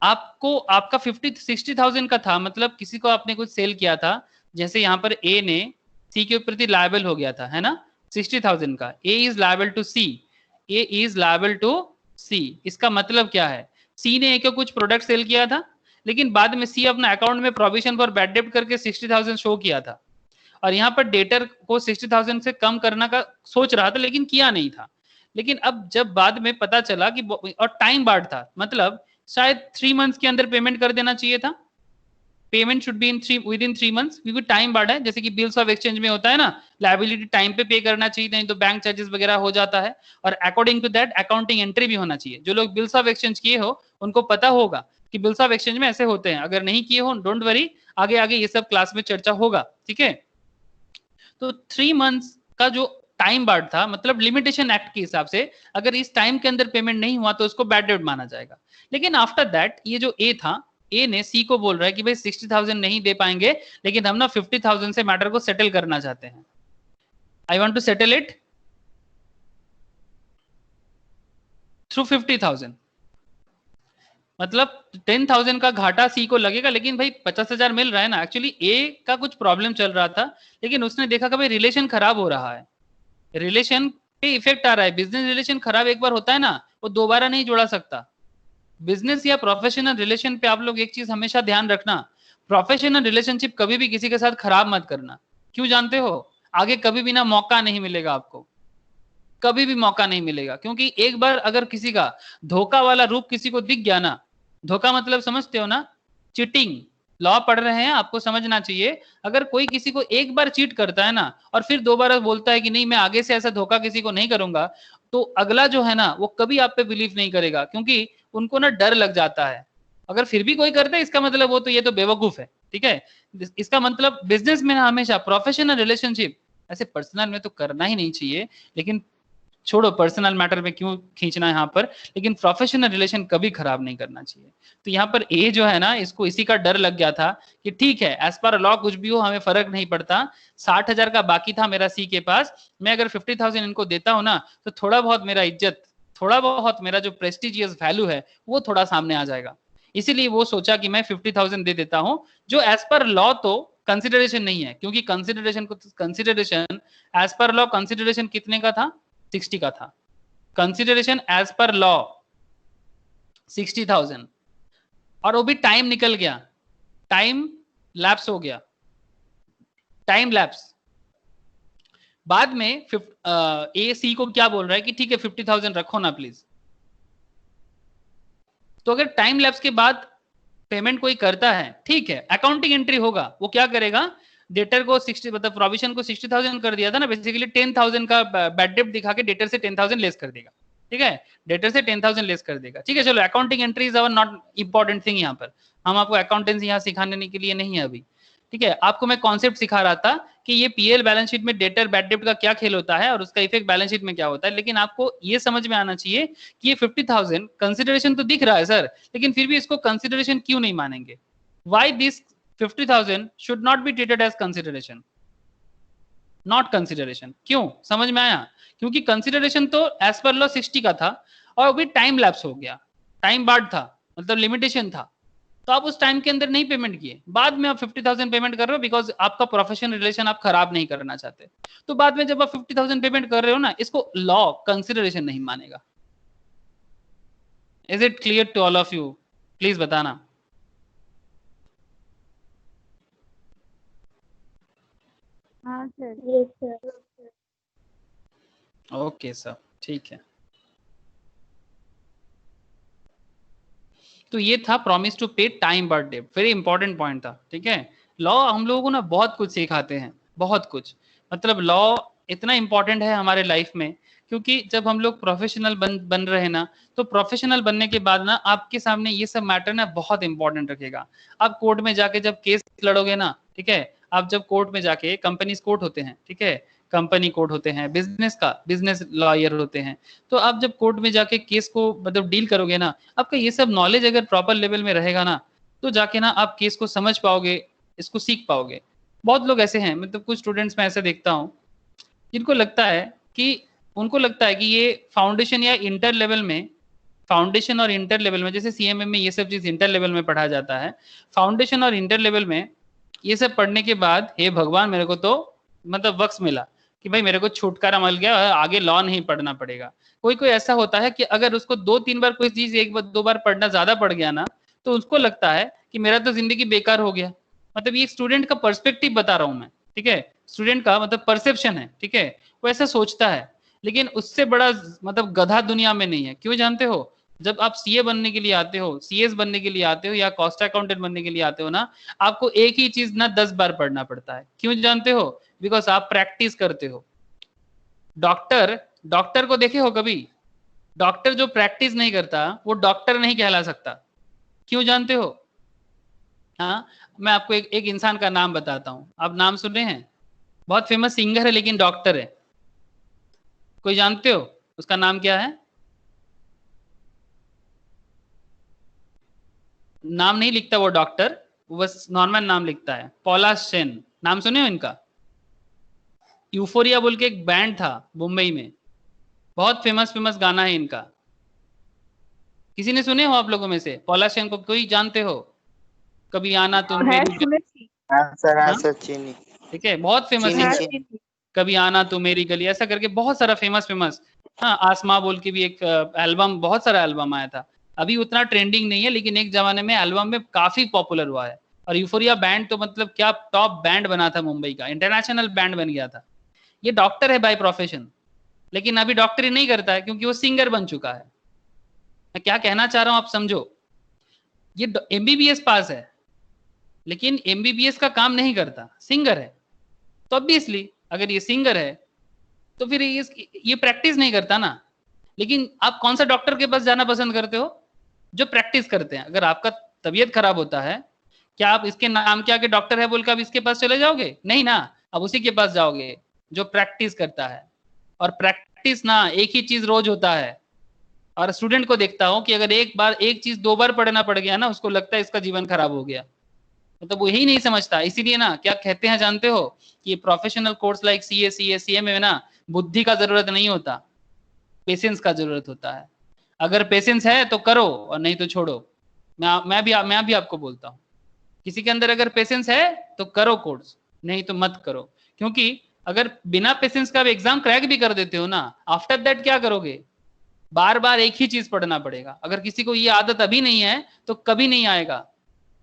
आपको आपका 60,000 का था, मतलब किसी को आपने कुछ सेल किया था, जैसे यहाँ पर ए ने सी के प्रति लायबल हो गया था, है ना, 60,000 का। A is liable to C, A is liable to C. इसका मतलब क्या है, सी ने ए को कुछ प्रोडक्ट सेल किया था, लेकिन बाद में सी अपना अकाउंट में प्रोविजन फॉर बैड डेब्ट करके 60,000 शो किया था, और यहाँ पर डेटर को 60,000 से कम करना का सोच रहा था, लेकिन किया नहीं था। लेकिन अब जब बाद में पता चला कि, और टाइम बार्ड था, मतलब शायद 3 मंथ्स के अंदर पेमेंट कर देना चाहिए था, payment should be with in 3 months, क्योंकि टाइम बार्ड है, जैसे कि बिल्स ऑफ एक्सचेंज में होता है ना, लायबिलिटी टाइम पे करना चाहिए, नहीं तो बैंक चार्जेस वगैरह हो जाता है, और according to that accounting entry भी होना चाहिए। जो लोग बिल्स ऑफ एक्सचेंज किए हो उनको पता होगा कि बिल्स ऑफ एक्सचेंज में ऐसे होते हैं, अगर नहीं किए हो डोंट वरी, आगे आगे ये सब क्लास में चर्चा होगा, ठीक है। तो 3 मंथ्स का जो टाइम बार्ड था, मतलब लिमिटेशन एक्ट के हिसाब से अगर इस टाइम के अंदर पेमेंट नहीं हुआ तो उसको बैड डेब्ट माना जाएगा। लेकिन आफ्टर दैट ये जो ए था, ए ने सी को बोल रहा है कि भाई 60,000 नहीं दे पाएंगे, लेकिन हम ना 50,000 से मैटर को सेटल करना चाहते हैं, I want to settle it through 50,000। मतलब 10,000 का घाटा सी को लगेगा, लेकिन भाई 50,000 मिल रहा है ना। एक्चुअली ए का कुछ प्रॉब्लम चल रहा था, लेकिन उसने देखा कि भाई रिलेशन खराब हो रहा है, रिलेशन पे इफेक्ट आ रहा है। बिजनेस रिलेशन खराब एक बार होता है ना, वो दोबारा नहीं जोड़ा सकता। बिजनेस या प्रोफेशनल रिलेशन पे आप लोग एक चीज हमेशा ध्यान रखना, प्रोफेशनल रिलेशनशिप कभी भी किसी के साथ खराब मत करना। क्यों जानते हो, आगे कभी भी ना मौका नहीं मिलेगा आपको, कभी भी मौका नहीं मिलेगा, क्योंकि एक बार अगर किसी का धोखा वाला रूप किसी को दिख गया ना, धोखा मतलब समझते हो ना, चीटिंग, लॉ पढ़ रहे हैं आपको समझना चाहिए। अगर कोई किसी को एक बार चीट करता है ना, और फिर दोबारा बोलता है कि नहीं मैं आगे से ऐसा धोखा किसी को नहीं करूंगा, तो अगला जो है ना वो कभी आप पे बिलीव नहीं करेगा, क्योंकि उनको ना डर लग जाता है। अगर फिर भी कोई करता है इसका मतलब वो तो ये तो बेवकूफ है, ठीक है। इसका मतलब बिजनेस में हमेशा प्रोफेशनल रिलेशनशिप, ऐसे पर्सनल में तो करना ही नहीं चाहिए, लेकिन छोड़ो पर्सनल मैटर में क्यों खींचना है यहाँ पर, लेकिन प्रोफेशनल रिलेशन कभी खराब नहीं करना चाहिए। तो यहाँ पर ए जो है ना, इसको इसी का डर लग गया था कि ठीक है एज पर लॉ कुछ भी हो हमें फर्क नहीं पड़ता, 60,000 का बाकी था मेरा सी के पास, मैं अगर 50,000 इनको देता हूं ना तो थोड़ा बहुत मेरा इज्जत, थोड़ा बहुत मेरा जो प्रेस्टिजियस वैल्यू है वो थोड़ा सामने आ जाएगा। इसीलिए वो सोचा कि मैं 50,000 दे देता हूं, जो एज पर लॉ तो कंसिडरेशन नहीं है, क्योंकि कंसिडरेशन एज पर लॉ कंसिडरेशन कितने का था, 60 का था। कंसिडरेशन एज पर लॉ 60,000, और वो भी टाइम निकल गया, टाइम लैप्स हो गया, टाइम लैप्स। बाद में ए सी को क्या बोल रहा है कि ठीक है 50,000 रखो ना प्लीज। तो अगर टाइम लैप्स के बाद पेमेंट कोई करता है, ठीक है, अकाउंटिंग एंट्री होगा, वो क्या करेगा, डेटर को 60 मतलब प्रोविजन को 60,000 कर दिया था ना, बेसिकली 10,000 का बैड डेब्ट दिखा के डेटर से 10,000 लेस कर देगा, ठीक है, डेटर से 10,000 लेस कर देगा, ठीक है। चलो accounting entry is our not important thing, यहाँ पर हम आपको अकाउंटेंसी यहाँ सिखाने के लिए नहीं है अभी, ठीक है। आपको मैं कॉन्सेप्ट सिखा रहा था कि ये पीएल बैलेंस शीट में डेटर बैड डेब्ट का क्या खेल होता है और उसका इफेक्ट बैलेंस शीट में क्या होता है। लेकिन आपको ये समझ में आना चाहिए कि ये 50,000 कंसिडरेशन तो दिख रहा है सर, लेकिन फिर भी इसको कंसिडरेशन क्यों नहीं मानेंगे, why this 50,000 should not be treated as consideration, not consideration। क्यों, समझ में आया, क्योंकि कंसिडरेशन तो एज पर लॉ 60 का था, और भी टाइम लैप्स हो गया, टाइम बार्ड था, मतलब लिमिटेशन था, तो आप उस टाइम के अंदर नहीं पेमेंट किए, बाद में आप 50,000 पेमेंट कर रहे हो, बिकॉज आपका प्रोफेशनल रिलेशन आप खराब नहीं करना चाहते। तो बाद में जब आप 50,000 पेमेंट कर रहे हो ना, इसको लॉ कंसिडरेशन नहीं मानेगा। Is it clear to all of you, please बताना। हाँ sir, yes sir. Okay sir, ठीक है। तो ये था promise to pay time barred डेब्ट, वेरी इंपॉर्टेंट पॉइंट था, ठीक है। लॉ हम लोगों को ना बहुत कुछ सिखाते हैं, बहुत कुछ, मतलब लॉ इतना इंपॉर्टेंट है हमारे लाइफ में, क्योंकि जब हम लोग प्रोफेशनल बन रहे हैं ना, तो प्रोफेशनल बनने के बाद ना आपके सामने ये सब मैटर ना बहुत इंपॉर्टेंट रखेगा। आप कोर्ट में जाके जब केस लड़ोगे ना, ठीक है, आप जब कोर्ट में जाके, कंपनीज कोर्ट होते हैं, ठीक है, कंपनी कोर्ट होते हैं, बिजनेस लॉयर होते हैं, तो आप जब कोर्ट में जाके केस को मतलब डील करोगे ना, आपका ये सब नॉलेज अगर प्रॉपर लेवल में रहेगा ना, तो जाके ना आप केस को समझ पाओगे, इसको सीख पाओगे। बहुत लोग ऐसे हैं, मतलब कुछ स्टूडेंट्स में ऐसे देखता हूँ जिनको लगता है कि उनको लगता है कि ये फाउंडेशन या इंटर लेवल में, फाउंडेशन और इंटर लेवल में, जैसे सीएमए में ये सब चीज इंटर लेवल में पढ़ा जाता है, फाउंडेशन और इंटर लेवल में ये सब पढ़ने के बाद हे भगवान मेरे को तो मतलब वक्स मिला कि भाई मेरे को छुटकारा मिल गया, आगे लॉ नहीं पढ़ना पड़ेगा। कोई कोई ऐसा होता है कि अगर उसको 2-3 बार कोई चीज 1-2 बार पढ़ना ज्यादा पड़ गया ना, तो उसको लगता है कि मेरा तो जिंदगी बेकार हो गया। मतलब ये स्टूडेंट का पर्सपेक्टिव बता रहा हूं मैं, ठीक है, स्टूडेंट का मतलब परसेप्शन है, ठीक है, वो ऐसा सोचता है। लेकिन उससे बड़ा मतलब गधा दुनिया में नहीं है। क्यों जानते हो? जब आप सीए बनने के लिए आते हो, सीएस बनने के लिए आते हो, या कॉस्ट अकाउंटेंट बनने के लिए आते हो ना, आपको एक ही चीज ना 10 बार पढ़ना पड़ता है। क्यों जानते हो? बिकॉज आप प्रैक्टिस करते हो। डॉक्टर को देखे हो कभी? डॉक्टर जो प्रैक्टिस नहीं करता वो डॉक्टर नहीं कहला सकता। क्यों जानते हो? हाँ, मैं आपको एक इंसान का नाम बताता हूँ, आप नाम सुन रहे हैं? बहुत फेमस सिंगर है लेकिन डॉक्टर है, कोई जानते हो उसका नाम क्या है? नाम नहीं लिखता वो डॉक्टर, वो बस नॉर्मल नाम लिखता है, पॉलाश सेन। नाम सुने हो इनका? यूफोरिया बोल के एक बैंड था मुंबई में, बहुत फेमस गाना है इनका। किसी ने सुने हो आप लोगों में से पॉलाश सेन को? कोई जानते हो? कभी आना तुम मेरी गली। हाँ, चीनी। ठीक है, बहुत फेमस चीनी, है। चीनी। कभी आना तुम मेरी गली, ऐसा करके बहुत सारा फेमस। हाँ, आसमा बोल के भी एक एल्बम, बहुत सारा एल्बम आया था। अभी उतना ट्रेंडिंग नहीं है, लेकिन एक जमाने में एल्बम में काफी पॉपुलर हुआ है। और यूफोरिया बैंड तो मतलब क्या टॉप बैंड बना था मुंबई का, इंटरनेशनल बैंड बन गया था। ये डॉक्टर है बाय प्रोफेशन, लेकिन अभी डॉक्टरी नहीं करता है क्योंकि वो सिंगर बन चुका है। मैं क्या कहना चाह रहा हूं आप समझो। ये एमबीबीएस पास है लेकिन एमबीबीएस का काम नहीं करता, सिंगर है। तो ऑब्वियसली अगर ये सिंगर है तो फिर ये प्रैक्टिस नहीं करता ना। लेकिन आप कौन सा डॉक्टर के पास जाना पसंद करते हो? जो प्रैक्टिस करते हैं। अगर आपका तबीयत खराब होता है, क्या आप इसके नाम के आगे डॉक्टर है बोल के आप इसके पास चले जाओगे? नहीं ना, अब उसी के पास जाओगे जो प्रैक्टिस करता है। और प्रैक्टिस ना एक ही चीज रोज होता है। और स्टूडेंट को देखता हूं कि अगर एक बार एक चीज 2 बार पढ़ना पड़ गया ना, उसको लगता है इसका जीवन खराब हो गया। मतलब वो यही नहीं समझता। इसीलिए ना क्या कहते हैं जानते हो, कि professional course like CA CMA में ना बुद्धि का जरूरत नहीं होता, पेशेंस का जरूरत होता है। अगर पेशेंस है तो करो और नहीं तो छोड़ो। मैं भी आपको बोलता हूँ, किसी के अंदर अगर पेशेंस है तो करो कोर्स, नहीं तो मत करो। क्योंकि अगर बिना पेशेंस का एग्जाम क्रैक भी कर देते हो ना, आफ्टर दैट क्या करोगे? बार बार एक ही चीज पढ़ना पड़ेगा। अगर किसी को ये आदत अभी नहीं है तो कभी नहीं आएगा।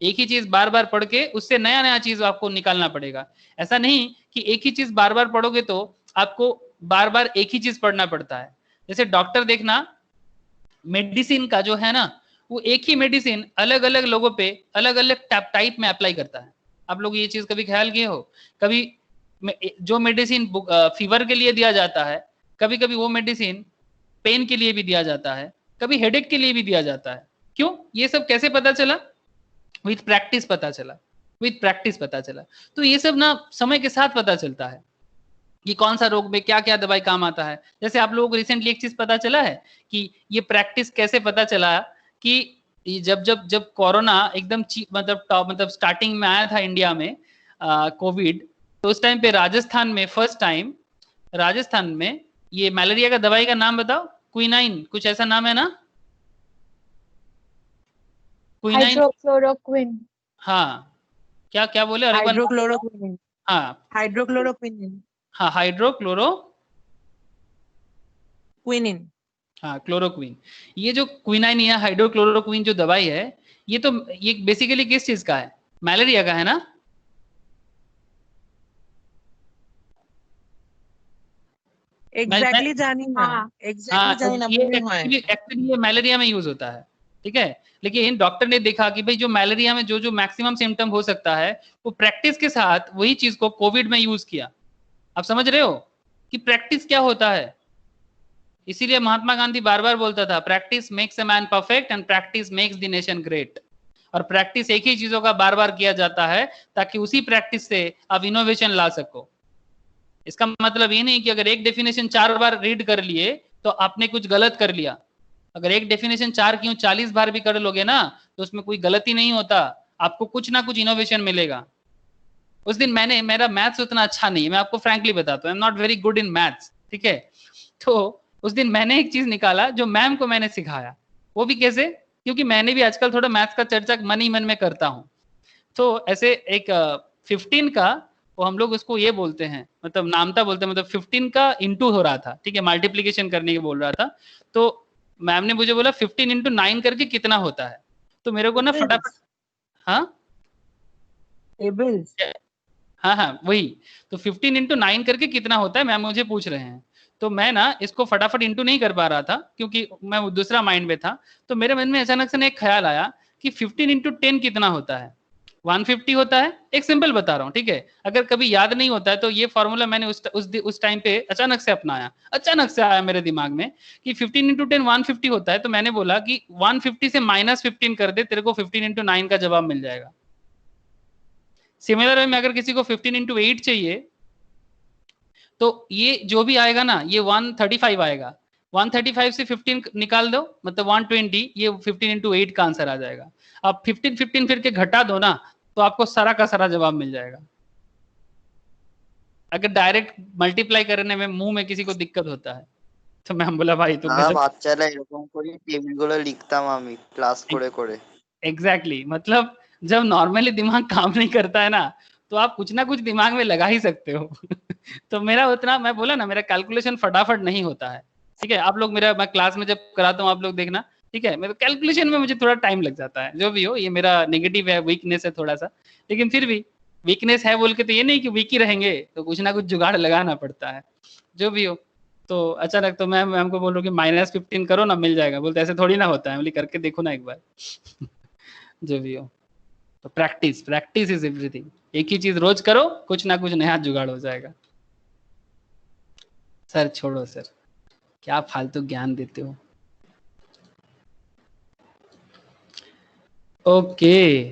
एक ही चीज बार बार पढ़ के उससे नया नया चीज आपको निकालना पड़ेगा। ऐसा नहीं कि एक ही चीज बार बार पढ़ोगे तो आपको बार बार एक ही चीज पढ़ना पड़ता है। जैसे डॉक्टर देखना, मेडिसिन का जो है ना, वो एक ही मेडिसिन अलग अलग लोगों पे अलग अलग टाइप में अप्लाई करता है। आप लोग ये चीज कभी ख्याल किए हो? कभी जो मेडिसिन फीवर के लिए दिया जाता है, कभी कभी वो मेडिसिन पेन के लिए भी दिया जाता है, कभी हेडेक के लिए भी दिया जाता है। क्यों? ये सब कैसे पता चला? विथ प्रैक्टिस पता चला, विथ प्रैक्टिस पता चला। तो ये सब ना समय के साथ पता चलता है कि कौन सा रोग में क्या क्या दवाई काम आता है। जैसे आप लोगों को रिसेंटली एक चीज पता चला है कि ये प्रैक्टिस कैसे पता चला, कि जब जब जब कोरोना एकदम मतलब स्टार्टिंग में आया था इंडिया में, कोविड, तो उस टाइम पे राजस्थान में फर्स्ट टाइम, राजस्थान में ये मलेरिया का दवाई का नाम बताओ, क्विनाइन कुछ ऐसा नाम है ना? Quinine, hydrochloroquine. हाँ, क्या क्या बोले? और एक बार हाइड्रोक्लोरोक्विनिन। हाँ, हाइड्रोक्लोरोक्विनिन। हाँ हाइड्रोक्लोरो, क्विनिन। हाँ क्लोरोक्विन। ये जो क्विनाइन या हाइड्रोक्लोरोक्विन जो दवाई है, ये तो ये बेसिकली किस चीज का है? मलेरिया का है ना? एग्जैक्टली जानी ना, हाँ एग्जैक्टली जानी ना, ये बोलने है। एक्चुअली ये मलेरिया में यूज होता है, ठीक है। लेकिन डॉक्टर ने देखा कि भाई जो मलेरिया में जो जो मैक्सिमम सिम्टम हो सकता है, वो प्रैक्टिस के साथ वही चीज को कोविड में यूज किया। आप समझ रहे हो कि प्रैक्टिस क्या होता है? इसीलिए महात्मा गांधी बार बार बोलता था, practice makes a man perfect and practice makes the nation great. और प्रैक्टिस एक ही चीजों का बार बार किया जाता है ताकि उसी प्रैक्टिस से आप इनोवेशन ला सको। इसका मतलब ये नहीं कि अगर एक डेफिनेशन 4 बार रीड कर लिए तो आपने कुछ गलत कर लिया। अगर एक डेफिनेशन 4 क्यों 40 बार भी कर लोगे ना तो उसमें कोई गलती नहीं होता, आपको कुछ ना कुछ इनोवेशन मिलेगा। उस दिन मेरा मैथ्स उतना अच्छा नहीं है, मैं आपको फ्रैंकली बताता हूँ, I am not very good in maths, ठीक है। तो उस दिन मैंने एक चीज निकाला जो मैम को मैंने सिखाया। वो भी कैसे? क्योंकि मैंने भी आजकल थोड़ा मैथ्स का चर्चा मन ही मन में करता हूँ। तो ऐसे एक 15 का वो हम लोग उसको ये बोलते हैं, मतलब नामता बोलते हैं, मतलब 15 का इंटू हो रहा था, ठीक है, मल्टीप्लीकेशन करने के बोल रहा था। तो मैम ने मुझे बोला 15 इंटू 9 करके कितना होता है। तो मेरे को ना फटाफट, हाँ टेबल्स, हाँ वही। तो 15 इंटू 9 करके कितना होता है मैम मुझे पूछ रहे हैं। तो मैं ना इसको फटाफट इंटू नहीं कर पा रहा था क्योंकि मैं दूसरा माइंड में था। तो मेरे मन में अचानक से एक ख्याल आया कि 15 इंटू 10 कितना होता है? 150 होता है। एक सिंपल बता रहा हूँ, ठीक है, अगर कभी याद नहीं होता है तो ये फॉर्मूला मैंने उस टाइम पे अचानक से अपनाया, अचानक से आया मेरे दिमाग में कि 15 इंटू 10 150 होता है। तो मैंने बोला कि 150 से -15 कर दे, तेरे को 15 इंटू 9 का जवाब मिल जाएगा। सिमिलर वे में अगर किसी को 15 इंटू 8 चाहिए तो ये जो भी आएगा ना ये 135 आएगा। 135 से 15 निकाल दो मतलब 120, ये 15 इंटू 8 का आंसर आ जाएगा। आप 15 फिर के घटा दो ना तो आपको सारा का सारा जवाब मिल जाएगा। अगर डायरेक्ट मल्टीप्लाई करने में मुंह में किसी को दिक्कत होता है तो मैं बोला भाई तो বাচ্চারা এরকম করে টেবিলগুলো লিখতাম আমি ক্লাস করে করে। एग्जैक्टली मतलब जब नॉर्मली दिमाग काम नहीं करता है ना तो आप कुछ ना कुछ दिमाग में लगा ही सकते हो। तो मेरा उतना, मैं बोला ना, मेरा कैलकुलेशन फटाफट नहीं होता है, ठीक है। आप लोग मैं क्लास में जब कराता हूँ आप लोग देखना, ठीक है, मेरे कैलकुलेशन में मुझे थोड़ा टाइम लग जाता है। जो भी हो, ये मेरा नेगेटिव है, वीकनेस है थोड़ा सा, लेकिन फिर भी वीकनेस है बोल के तो ये नहीं कि वीक ही रहेंगे, तो कुछ ना कुछ जुगाड़ लगाना पड़ता है। जो भी हो, तो अचानक तो मैं मैम को बोल रहा हूँ कि -15 करो ना मिल जाएगा। बोलते ऐसे थोड़ी ना होता है, बोली करके देखो ना एक बार। जो भी हो, तो प्रैक्टिस इज एवरीथिंग। एक ही चीज रोज करो, कुछ ना कुछ नया जुगाड़ हो जाएगा। सर छोड़ो सर, क्या फालतू ज्ञान देते हो। ओके,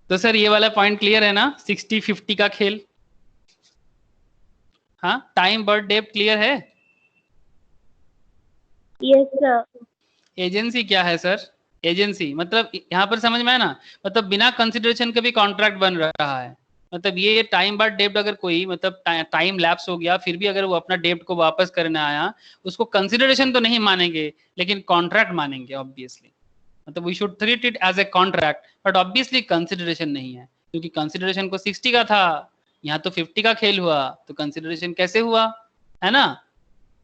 तो सर ये वाला पॉइंट क्लियर है ना, 60-50 का खेल। हाँ, टाइम बर्थ डेप्थ क्लियर है? Yes sir. एजेंसी क्या है सर? एजेंसी मतलब यहाँ पर समझ में आया ना, मतलब बिना कंसिडरेशन के भी कॉन्ट्रैक्ट बन रहा है। मतलब ये टाइम बाद डेब्ट अगर कोई मतलब टाइम लैप्स हो गया फिर भी अगर वो अपना डेब्ट को वापस करने आया, उसको कंसिडरेशन तो नहीं मानेंगे लेकिन कॉन्ट्रैक्ट मानेंगे ऑब्वियसली। मतलब we should treat it as a contract, but obviously consideration नहीं है क्योंकि कंसिडरेशन को 60 का था, यहाँ तो 50 का खेल हुआ, तो कंसिडरेशन कैसे हुआ, है ना।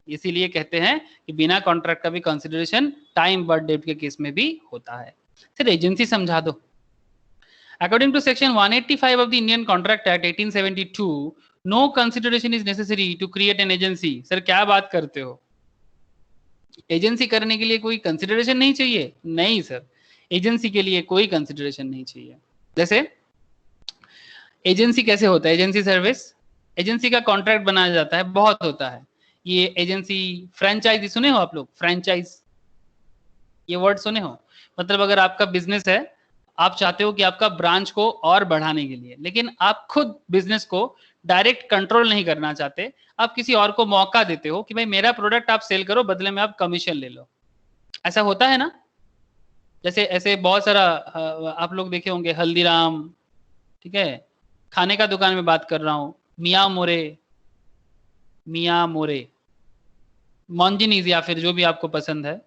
इसीलिए कहते हैं कि बिना कॉन्ट्रैक्ट का भी कंसिडरेशन टाइम बर्थ डेट के केस में भी होता है। फिर एजेंसी समझा दो। According to section 185 of the Indian contract act 1872, no consideration is necessary to create an agency. Sir क्या बात करते हो, एजेंसी करने के लिए कोई कंसिडरेशन नहीं चाहिए? नहीं सर, एजेंसी के लिए कोई कंसिडरेशन नहीं चाहिए। जैसे एजेंसी कैसे होता है, एजेंसी सर्विस, एजेंसी का कॉन्ट्रैक्ट बनाया जाता है, बहुत होता है ये एजेंसी। फ्रेंचाइजी सुने हो आप लोग? फ्रेंचाइज, ये वर्ड सुने हो? मतलब अगर आपका बिजनेस है, आप चाहते हो कि आपका ब्रांच को और बढ़ाने के लिए, लेकिन आप खुद बिजनेस को डायरेक्ट कंट्रोल नहीं करना चाहते, आप किसी और को मौका देते हो कि भाई मेरा प्रोडक्ट आप सेल करो, बदले में आप कमीशन ले लो। ऐसा होता है ना। जैसे ऐसे बहुत सारा आप लोग देखे होंगे, हल्दीराम, ठीक है, खाने का दुकान में बात कर रहा हूँ, मियाँ मोरे, मॉन्जिनीज या फिर जो भी आपको पसंद है,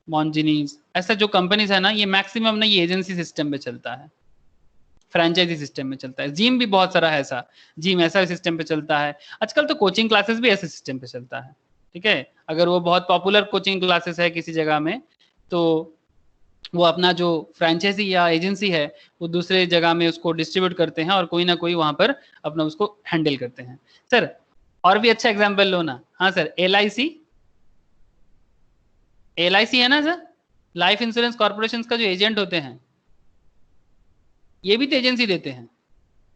मॉन्जिनीज, ऐसा जो कंपनीज है ना, ये मैक्सिमम ना ये एजेंसी सिस्टम में चलता है, फ्रेंचाइजी सिस्टम में चलता है। जिम भी बहुत सारा है ऐसा, जिम ऐसा सिस्टम पे चलता है। आजकल तो कोचिंग क्लासेस भी ऐसे सिस्टम पे चलता है, ठीक है। अगर वो बहुत पॉपुलर कोचिंग क्लासेस है किसी जगह में, तो वो अपना जो फ्रेंचाइजी या एजेंसी है वो दूसरे जगह में उसको डिस्ट्रीब्यूट करते हैं और कोई ना कोई वहां पर अपना उसको हैंडल करते हैं। सर और भी अच्छा एग्जांपल लो ना। हाँ सर, LIC है ना सर, लाइफ इंश्योरेंस कॉर्पोरेशन का जो एजेंट होते हैं, ये भी तो एजेंसी देते हैं।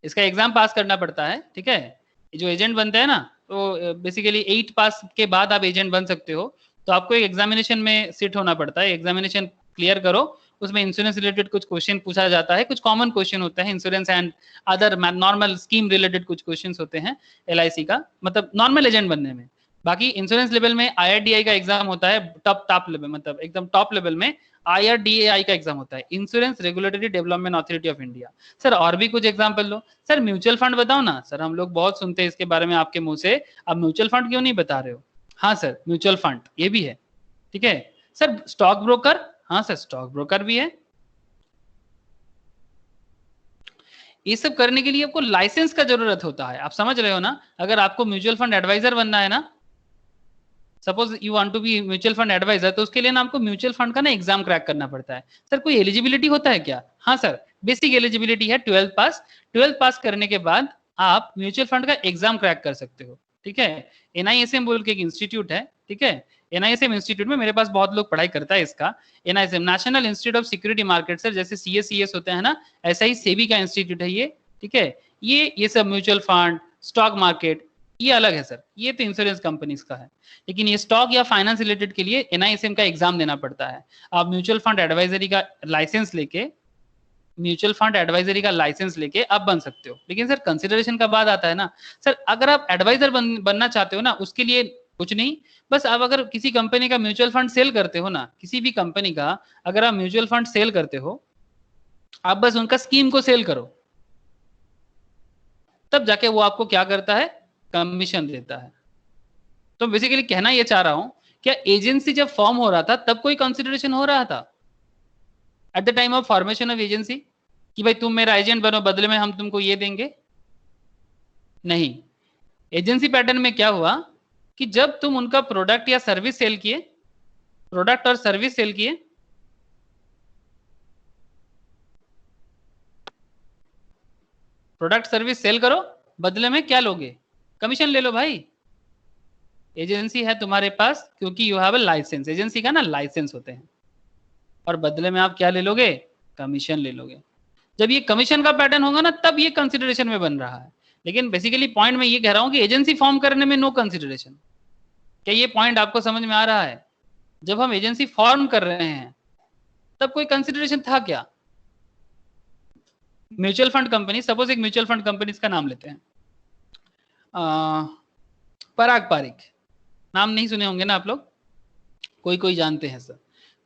इसका एग्जाम पास करना पड़ता है, ठीक है। जो एजेंट बनते हैं ना, तो बेसिकली 8 पास के बाद आप एजेंट बन सकते हो। तो आपको एक एग्जामिनेशन में सिट होना पड़ता है, एग्जामिनेशन क्लियर करो, उसमें इंश्योरेंस रिलेटेड कुछ क्वेश्चन पूछा जाता है, कुछ कॉमन क्वेश्चन होते हैं insurance and other normal scheme related कुछ क्वेश्चन होते हैं LIC का, मतलब नॉर्मल एजेंट बनने में। बाकी इंश्योरेंस लेवल में IRDAI का एग्जाम होता है, टॉप लेवल, मतलब एकदम टॉप लेवल में IRDAI का एग्जाम होता है, insurance regulatory development authority of India. Sir और भी कुछ एग्जाम्पल लो। सर म्यूचुअल फंड बताओ ना। सर हम लोग बहुत सुनते हैं इसके बारे में आपके मुंह से, अब म्यूचुअल फंड क्यों नहीं बता रहे हो? हाँ सर म्यूचुअल फंड ये भी है, ठीक है। सर स्टॉक ब्रोकर, हाँ सर स्टॉक ब्रोकर भी है। ये सब करने के लिए आपको लाइसेंस का जरूरत होता है, आप समझ रहे हो ना। अगर आपको म्यूचुअल फंड एडवाइजर बनना है ना, suppose you want to be mutual fund adviser, तो उसके लिए ना आपको म्यूचुअल फंड का ना एग्जाम क्रैक करना पड़ता है। सर कोई एलिजिबिलिटी होता है क्या? हाँ सर बेसिक एलिजिबिलिटी है 12th पास। 12th पास करने के बाद आप म्यूचुअल फंड का एग्जाम क्रैक कर सकते हो, ठीक है। NISM बोल के एक इंस्टीट्यूट है, ठीक है। NISM इंस्टीट्यूट में मेरे पास बहुत लोग पढ़ाई करता है इसका। NISM national institute of security market, sir जैसे CS होते हैं ना, ऐसा ही सेबी का इंस्टीट्यूट है ये, ठीक है। ये सब म्यूचुअल फंड, स्टॉक मार्केट ये अलग है सर, ये तो इंश्योरेंस कंपनीज का है। लेकिन ये स्टॉक या फाइनेंस रिलेटेड के लिए NISM का एग्जाम देना पड़ता है। आप म्यूचुअल फंड एडवाइजरी का लाइसेंस लेके, म्यूचुअल फंड एडवाइजरी का लाइसेंस लेके आप बन सकते हो। लेकिन सर कंसिडरेशन का बाद आता है ना। सर अगर आप एडवाइजर बनना चाहते हो ना, उसके लिए कुछ नहीं, बस आप अगर किसी कंपनी का म्यूचुअल फंड सेल करते हो ना, किसी भी कंपनी का अगर आप म्यूचुअल फंड सेल करते हो, आप बस उनका स्कीम को सेल करो, तब जाके वो आपको क्या करता है, कमीशन देता है। तो बेसिकली कहना ये चाह रहा हूं, क्या एजेंसी जब फॉर्म हो रहा था तब कोई कंसिडरेशन हो रहा था at the time of formation of agency, कि भाई तुम मेरा एजेंट बनो, बदले में हम तुमको ये देंगे? नहीं। एजेंसी पैटर्न में क्या हुआ कि जब तुम उनका प्रोडक्ट या सर्विस सेल किए, प्रोडक्ट और सर्विस सेल किए, प्रोडक्ट सर्विस सेल करो, बदले में क्या लोगे? कमीशन ले लो भाई। एजेंसी है तुम्हारे पास क्योंकि you have a licence, agency का ना लाइसेंस होते हैं, और बदले में आप क्या ले लोगे? कमीशन ले लोगे। जब ये कमीशन का पैटर्न होगा ना, तब ये कंसिडरेशन में बन रहा है। लेकिन बेसिकली पॉइंट मैं ये कह रहा हूं कि एजेंसी फॉर्म करने में नो कंसिडरेशन। क्या ये पॉइंट आपको समझ में आ रहा है? जब हम एजेंसी फॉर्म कर रहे हैं तब कोई कंसिडरेशन था क्या? म्यूचुअल फंड कंपनी, सपोज एक म्यूचुअल फंड कंपनी का नाम लेते हैं, पराग पारिक, नाम नहीं सुने होंगे ना आप लोग, कोई जानते हैं सर।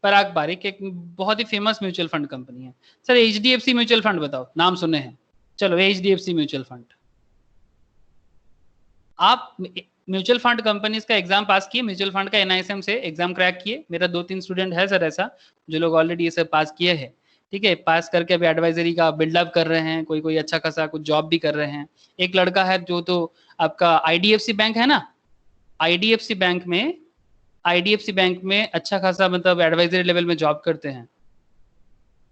पराग पारिक एक बहुत ही फेमस म्यूचुअल फंड कंपनी है। सर HDFC म्यूचुअल फंड बताओ, नाम सुने हैं? चलो HDFC म्यूचुअल फंड। आप म्यूचुअल फंड कंपनीज का एग्जाम पास किए, म्यूचुअल फंड का NISM से एग्जाम क्रैक किए। मेरा 2-3 स्टूडेंट है सर ऐसा, जो लोग ऑलरेडी ये सब पास किए हैं, ठीक है। पास करके अभी एडवाइजरी का बिल्डअप कर रहे हैं, कोई अच्छा खासा कुछ जॉब भी कर रहे हैं। एक लड़का है जो तो आपका IDFC बैंक है ना, IDFC बैंक में अच्छा खासा मतलब एडवाइजरी लेवल में जॉब करते हैं,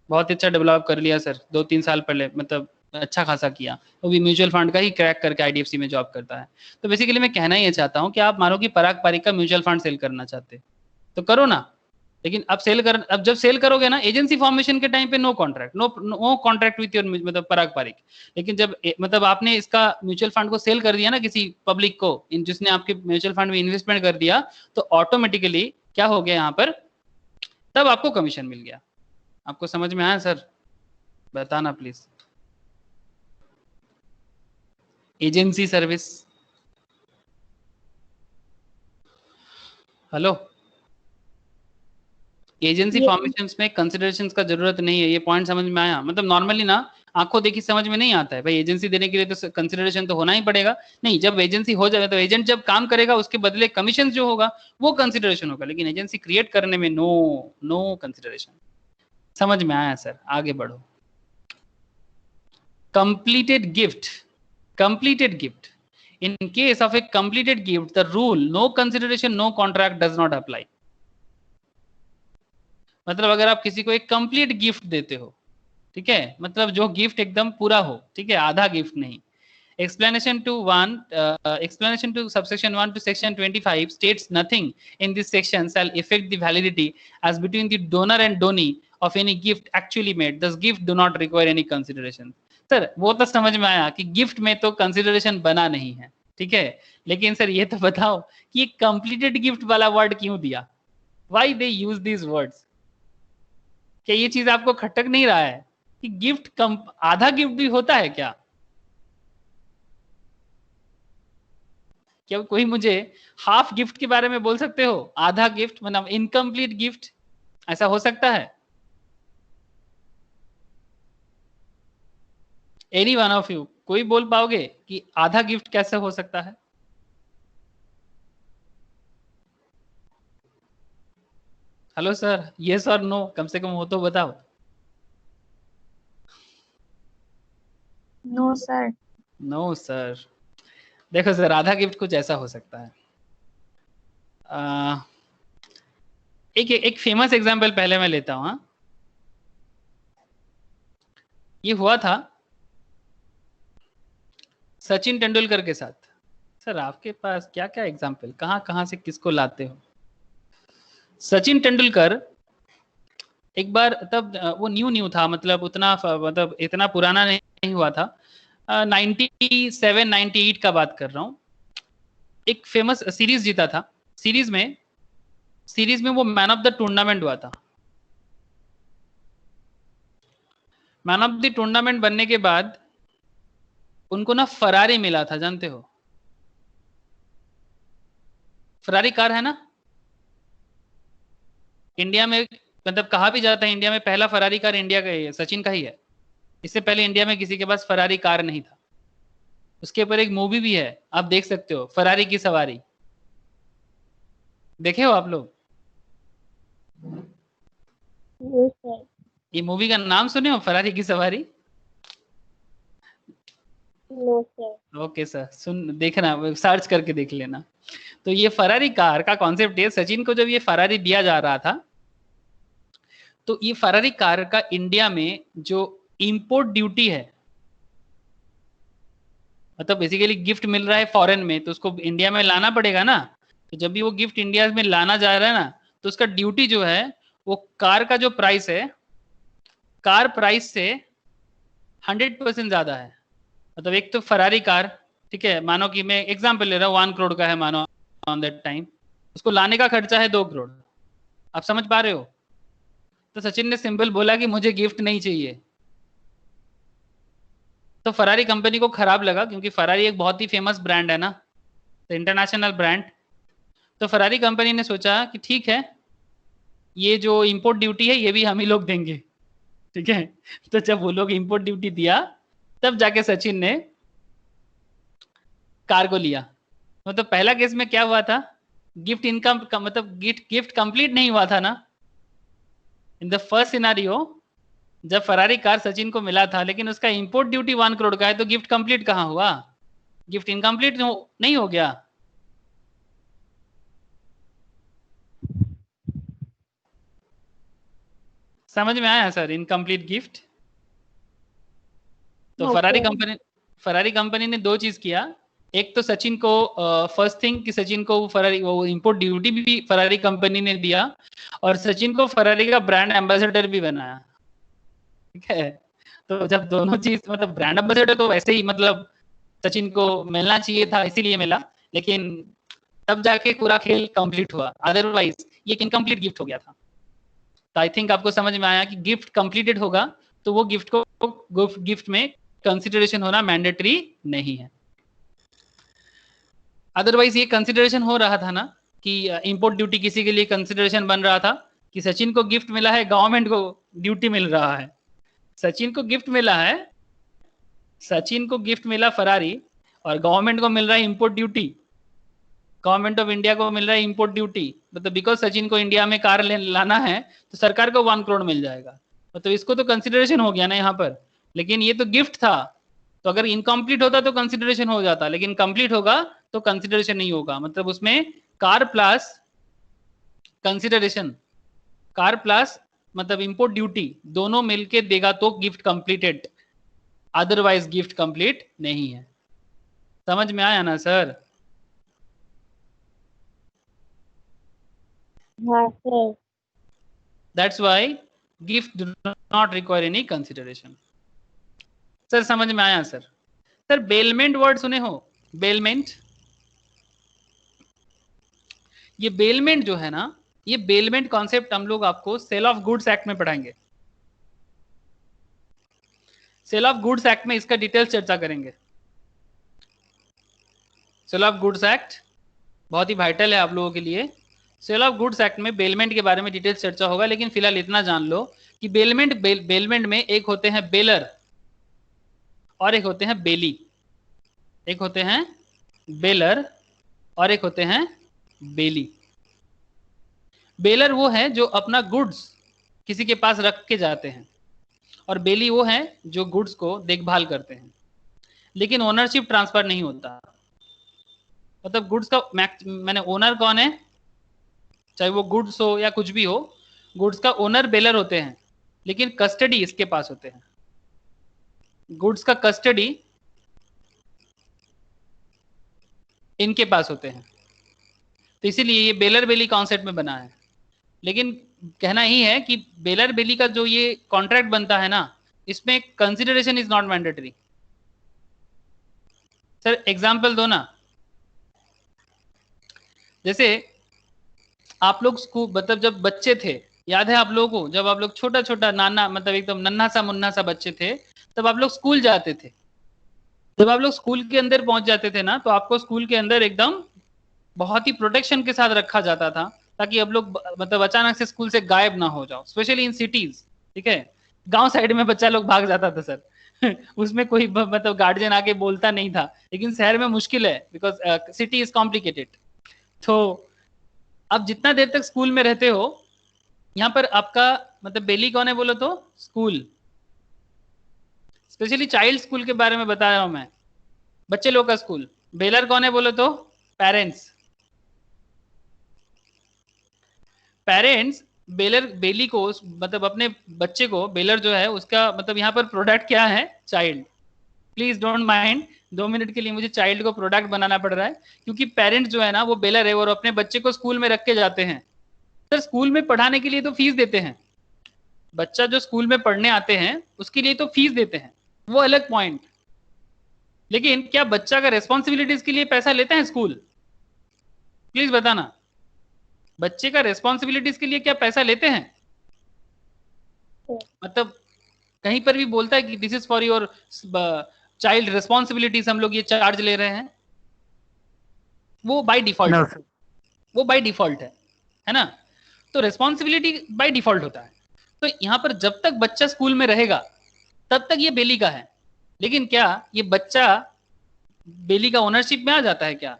बहुत अच्छा डेवलप कर लिया सर 2-3 साल पहले, मतलब अच्छा खासा किया। वो भी म्यूचुअल फंड का ही क्रैक करके IDFC में जॉब करता है। तो बेसिकली मैं कहना ये चाहता हूँ कि आप मानो कि पराग पारिक का म्यूचुअल फंड सेल करना चाहते तो करो ना, लेकिन अब जब सेल करोगे ना, एजेंसी फॉर्मेशन के टाइम पे नो कॉन्ट्रैक्ट विथ योर मतलब पराग पारिक। लेकिन जब मतलब आपने इसका म्यूचुअल फंड को सेल कर दिया ना किसी पब्लिक को, जिसने आपके म्यूचुअल फंड में इन्वेस्टमेंट कर दिया, तो ऑटोमेटिकली क्या हो गया यहाँ पर, तब आपको कमीशन मिल गया। आपको समझ में आया सर? बताना please. Agency service, hello, agency formations में कंसिडरेशंस का जरूरत नहीं है, ये पॉइंट समझ में आया? मतलब नॉर्मली ना आंखों देखी समझ में नहीं आता है भाई, एजेंसी देने के लिए तो कंसिडरेशन तो होना ही पड़ेगा। नहीं, जब एजेंसी हो जाए तो एजेंट जब काम करेगा उसके बदले कमीशन जो होगा वो कंसिडरेशन होगा, लेकिन एजेंसी क्रिएट करने में नो कंसिडरेशन। समझ में आया सर? आगे बढ़ो। Completed gift, in case of a completed gift the rule no consideration no contract does not apply। मतलब अगर आप किसी को एक कंप्लीट गिफ्ट देते हो, ठीक है, मतलब जो गिफ्ट एकदम पूरा हो, ठीक है, आधा गिफ्ट नहीं। Explanation to subsection 1 to section 25 states nothing in this section shall affect the validity as between the donor and donee of any gift actually made, thus gift do not require any consideration। Sir वो तो समझ में आया कि gift में तो consideration बना नहीं है, ठीक है, लेकिन सर ये तो बताओ कि कंप्लीटेड गिफ्ट वाला वर्ड क्यों दिया? Why they use these words? क्या ये चीज आपको खटक नहीं रहा है कि गिफ्ट कम आधा गिफ्ट भी होता है क्या? क्या कोई मुझे हाफ गिफ्ट के बारे में बोल सकते हो? आधा गिफ्ट मतलब इनकम्प्लीट गिफ्ट, ऐसा हो सकता है? एनी वन ऑफ यू कोई बोल पाओगे कि आधा गिफ्ट कैसे हो सकता है? हेलो सर, यस और नो, कम से कम वो तो बताओ। No sir. No sir. देखो सर, आधा गिफ्ट कुछ ऐसा हो सकता है। एक फेमस एग्जांपल पहले मैं लेता हूं। ये हुआ था सचिन तेंदुलकर के साथ। सर आपके पास क्या क्या एग्जांपल, कहां कहां से किसको लाते हो? सचिन तेंदुलकर एक बार, तब वो न्यू न्यू था, मतलब उतना मतलब इतना पुराना नहीं हुआ था। 97 98 का बात कर रहा हूँ। एक फेमस सीरीज जीता था। सीरीज में वो मैन ऑफ द टूर्नामेंट हुआ था। मैन ऑफ द टूर्नामेंट बनने के बाद उनको ना फरारी मिला था, जानते हो? फरारी कार है ना इंडिया में, मतलब कहा भी जाता है इंडिया में पहला फरारी कार इंडिया का ही है, सचिन का ही है। इससे पहले इंडिया में किसी के पास फरारी कार नहीं था। उसके ऊपर एक मूवी भी है, आप देख सकते हो, फरारी की सवारी। देखे हो आप लोग? Yes sir. ये मूवी का नाम सुने हो, फरारी की सवारी? No sir. ओके सर, सुन देखना, सर्च करके देख लेना। तो ये फरारी कार का कॉन्सेप्ट है, सचिन को जब ये फरारी दिया जा रहा था, तो ये फरारी कार का इंडिया में जो इंपोर्ट ड्यूटी है, मतलब बेसिकली गिफ्ट मिल रहा है फॉरेन में, तो उसको इंडिया में लाना पड़ेगा ना। तो जब भी वो गिफ्ट इंडिया में लाना जा रहा है ना, तो उसका ड्यूटी जो है वो कार का जो प्राइस है, कार प्राइस से 100% ज्यादा है। मतलब एक तो फरारी कार, ठीक है, मानो कि मैं एग्जांपल ले रहा हूँ, 1 करोड़ का है मानो ऑन दैट टाइम, उसको लाने का खर्चा है 2 करोड़। आप समझ पा रहे हो? तो सचिन ने सिंपल बोला कि मुझे गिफ्ट नहीं चाहिए। तो फरारी कंपनी को खराब लगा, क्योंकि फरारी एक बहुत ही फेमस ब्रांड है ना, तो इंटरनेशनल ब्रांड। तो फरारी कंपनी ने सोचा कि ठीक है, ये जो इंपोर्ट ड्यूटी है ये भी हम ही लोग देंगे, ठीक है। तो जब वो लोग इंपोर्ट ड्यूटी दिया, तब जाके सचिन ने कार को लिया। मतलब पहला केस में क्या हुआ था, गिफ्ट इनकम मतलब गिफ्ट कंप्लीट नहीं हुआ था ना। इन द फर्स्ट सिनारियो, जब फरारी कार सचिन को मिला था, लेकिन उसका इंपोर्ट ड्यूटी 1 करोड़ का है, तो गिफ्ट कंप्लीट कहाँ हुआ? गिफ्ट इनकम्प्लीट नहीं हो गया? समझ में आया सर, इनकम्प्लीट गिफ्ट? तो फरारी कंपनी ने 2 चीज किया। एक तो सचिन को फर्स्ट थिंग कि सचिन को फरारी वो इंपोर्ट ड्यूटी भी फरारी कंपनी ने दिया, और सचिन को फरारी का ब्रांड एम्बेसडर भी बनाया, ठीक है। तो जब दोनों चीज, मतलब ब्रांड एम्बेसडर तो वैसे ही मतलब सचिन को मिलना चाहिए था, इसीलिए मिला, लेकिन तब जाके पूरा खेल कंप्लीट हुआ, अदरवाइज ये एक इनकम्प्लीट गिफ्ट हो गया था। तो आई थिंक आपको समझ में आया कि गिफ्ट कंप्लीटेड होगा तो वो गिफ्ट में कंसिडरेशन होना मैंडेटरी नहीं है। अदरवाइज ये कंसिडरेशन हो रहा था ना कि इंपोर्ट ड्यूटी किसी के लिए कंसिडरेशन बन रहा था कि सचिन को गिफ्ट मिला है, गवर्नमेंट को ड्यूटी मिल रहा है। सचिन को गिफ्ट मिला है, सचिन को गिफ्ट मिला फरारी, और गवर्नमेंट को मिल रहा है import duty. Government of India को मिल रहा है इंपोर्ट ड्यूटी, मतलब बिकॉज सचिन को इंडिया में कार लाना है तो सरकार को 1 करोड़ मिल जाएगा। मतलब इसको तो कंसिडरेशन हो गया ना यहाँ पर, लेकिन ये तो गिफ्ट था। तो अगर इनकम्प्लीट होता तो कंसिडरेशन हो जाता, लेकिन कंप्लीट होगा तो कंसिडरेशन नहीं होगा। मतलब उसमें car plus consideration, car plus मतलब इंपोर्ट ड्यूटी दोनों मिलके देगा तो gift completed, otherwise gift complete नहीं है। समझ में आया ना सर? हाँ sir. That's why gift do not require any consideration. Sir समझ में आया सर? सर बेलमेंट वर्ड सुने हो? बेलमेंट, ये बेलमेंट जो है ना, ये बेलमेंट कॉन्सेप्ट हम लोग आपको सेल ऑफ गुड्स एक्ट में पढ़ाएंगे। सेल ऑफ गुड्स एक्ट में इसका डिटेल्स चर्चा करेंगे। सेल ऑफ गुड्स एक्ट बहुत ही वाइटल है आप लोगों के लिए। सेल ऑफ गुड्स एक्ट में बेलमेंट के बारे में डिटेल्स चर्चा होगा, लेकिन फिलहाल इतना जान लो कि बेलमेंट में एक होते हैं बेलर और एक होते हैं बेली। एक होते हैं बेलर और एक होते हैं बेली। बेलर वो है जो अपना गुड्स किसी के पास रख के जाते हैं, और बेली वो है जो गुड्स को देखभाल करते हैं, लेकिन ओनरशिप ट्रांसफर नहीं होता। मतलब गुड्स का मैंने ओनर कौन है, चाहे वो गुड्स हो या कुछ भी हो, गुड्स का ओनर बेलर होते हैं, लेकिन कस्टडी इसके पास होते हैं। गुड्स का कस्टडी इनके पास होते हैं, तो इसीलिए ये बेलर बेली कॉन्सेप्ट में बना है। लेकिन कहना ही है कि बेलर बेली का जो ये कॉन्ट्रैक्ट बनता है ना, इसमें consideration is not mandatory. Sir example दो ना, जैसे आप लोग स्कूल, मतलब जब बच्चे थे, याद है आप लोगों को, जब आप लोग छोटा छोटा नाना, मतलब एकदम नन्हा सा मुन्ना सा बच्चे थे, तब आप लोग स्कूल जाते थे। जब आप लोग स्कूल के अंदर पहुंच जाते थे ना, तो आपको स्कूल के अंदर एकदम बहुत ही प्रोटेक्शन के साथ रखा जाता था, ताकि अब लोग मतलब अचानक से स्कूल से गायब ना हो जाओ, स्पेशली इन सिटीज। ठीक है, गांव साइड में बच्चा लोग भाग जाता था सर उसमें कोई मतलब गार्जियन आके बोलता नहीं था, लेकिन शहर में मुश्किल है, बिकॉज सिटी इज कॉम्प्लिकेटेड। तो अब जितना देर तक स्कूल में रहते हो, यहाँ पर आपका मतलब बेली कौन है बोलो तो स्कूल, स्पेशली चाइल्ड स्कूल के बारे में बता रहा हूं मैं, बच्चे लोग का स्कूल। बेलर कौन है बोलो तो पेरेंट्स। पेरेंट्स बेली को, मतलब अपने बच्चे को, बेलर जो है उसका मतलब यहाँ पर प्रोडक्ट क्या है, child. Please don't mind, 2 minute के लिए मुझे चाइल्ड को प्रोडक्ट बनाना पड़ रहा है, क्योंकि पेरेंट्स जो है ना वो बेलर है, और अपने बच्चे को स्कूल में रख के जाते हैं। सर स्कूल में पढ़ाने के लिए तो फीस देते हैं, बच्चा जो स्कूल में पढ़ने आते हैं उसके लिए तो फीस देते हैं, वो अलग पॉइंट। लेकिन क्या बच्चा का रेस्पॉन्सिबिलिटीज के लिए पैसा लेते हैं स्कूल? प्लीज बताना, बच्चे का रेस्पॉन्सिबिलिटीज के लिए क्या पैसा लेते हैं? मतलब कहीं पर भी बोलता है कि this is for your child responsibilities, हम लोग ये चार्ज ले रहे हैं? वो बाय डिफॉल्ट वो बाय डिफॉल्ट है ना। तो रेस्पॉन्सिबिलिटी बाय डिफॉल्ट होता है। तो यहाँ पर जब तक बच्चा स्कूल में रहेगा तब तक ये बेली का है, लेकिन क्या ये बच्चा बेली का ओनरशिप में आ जाता है क्या?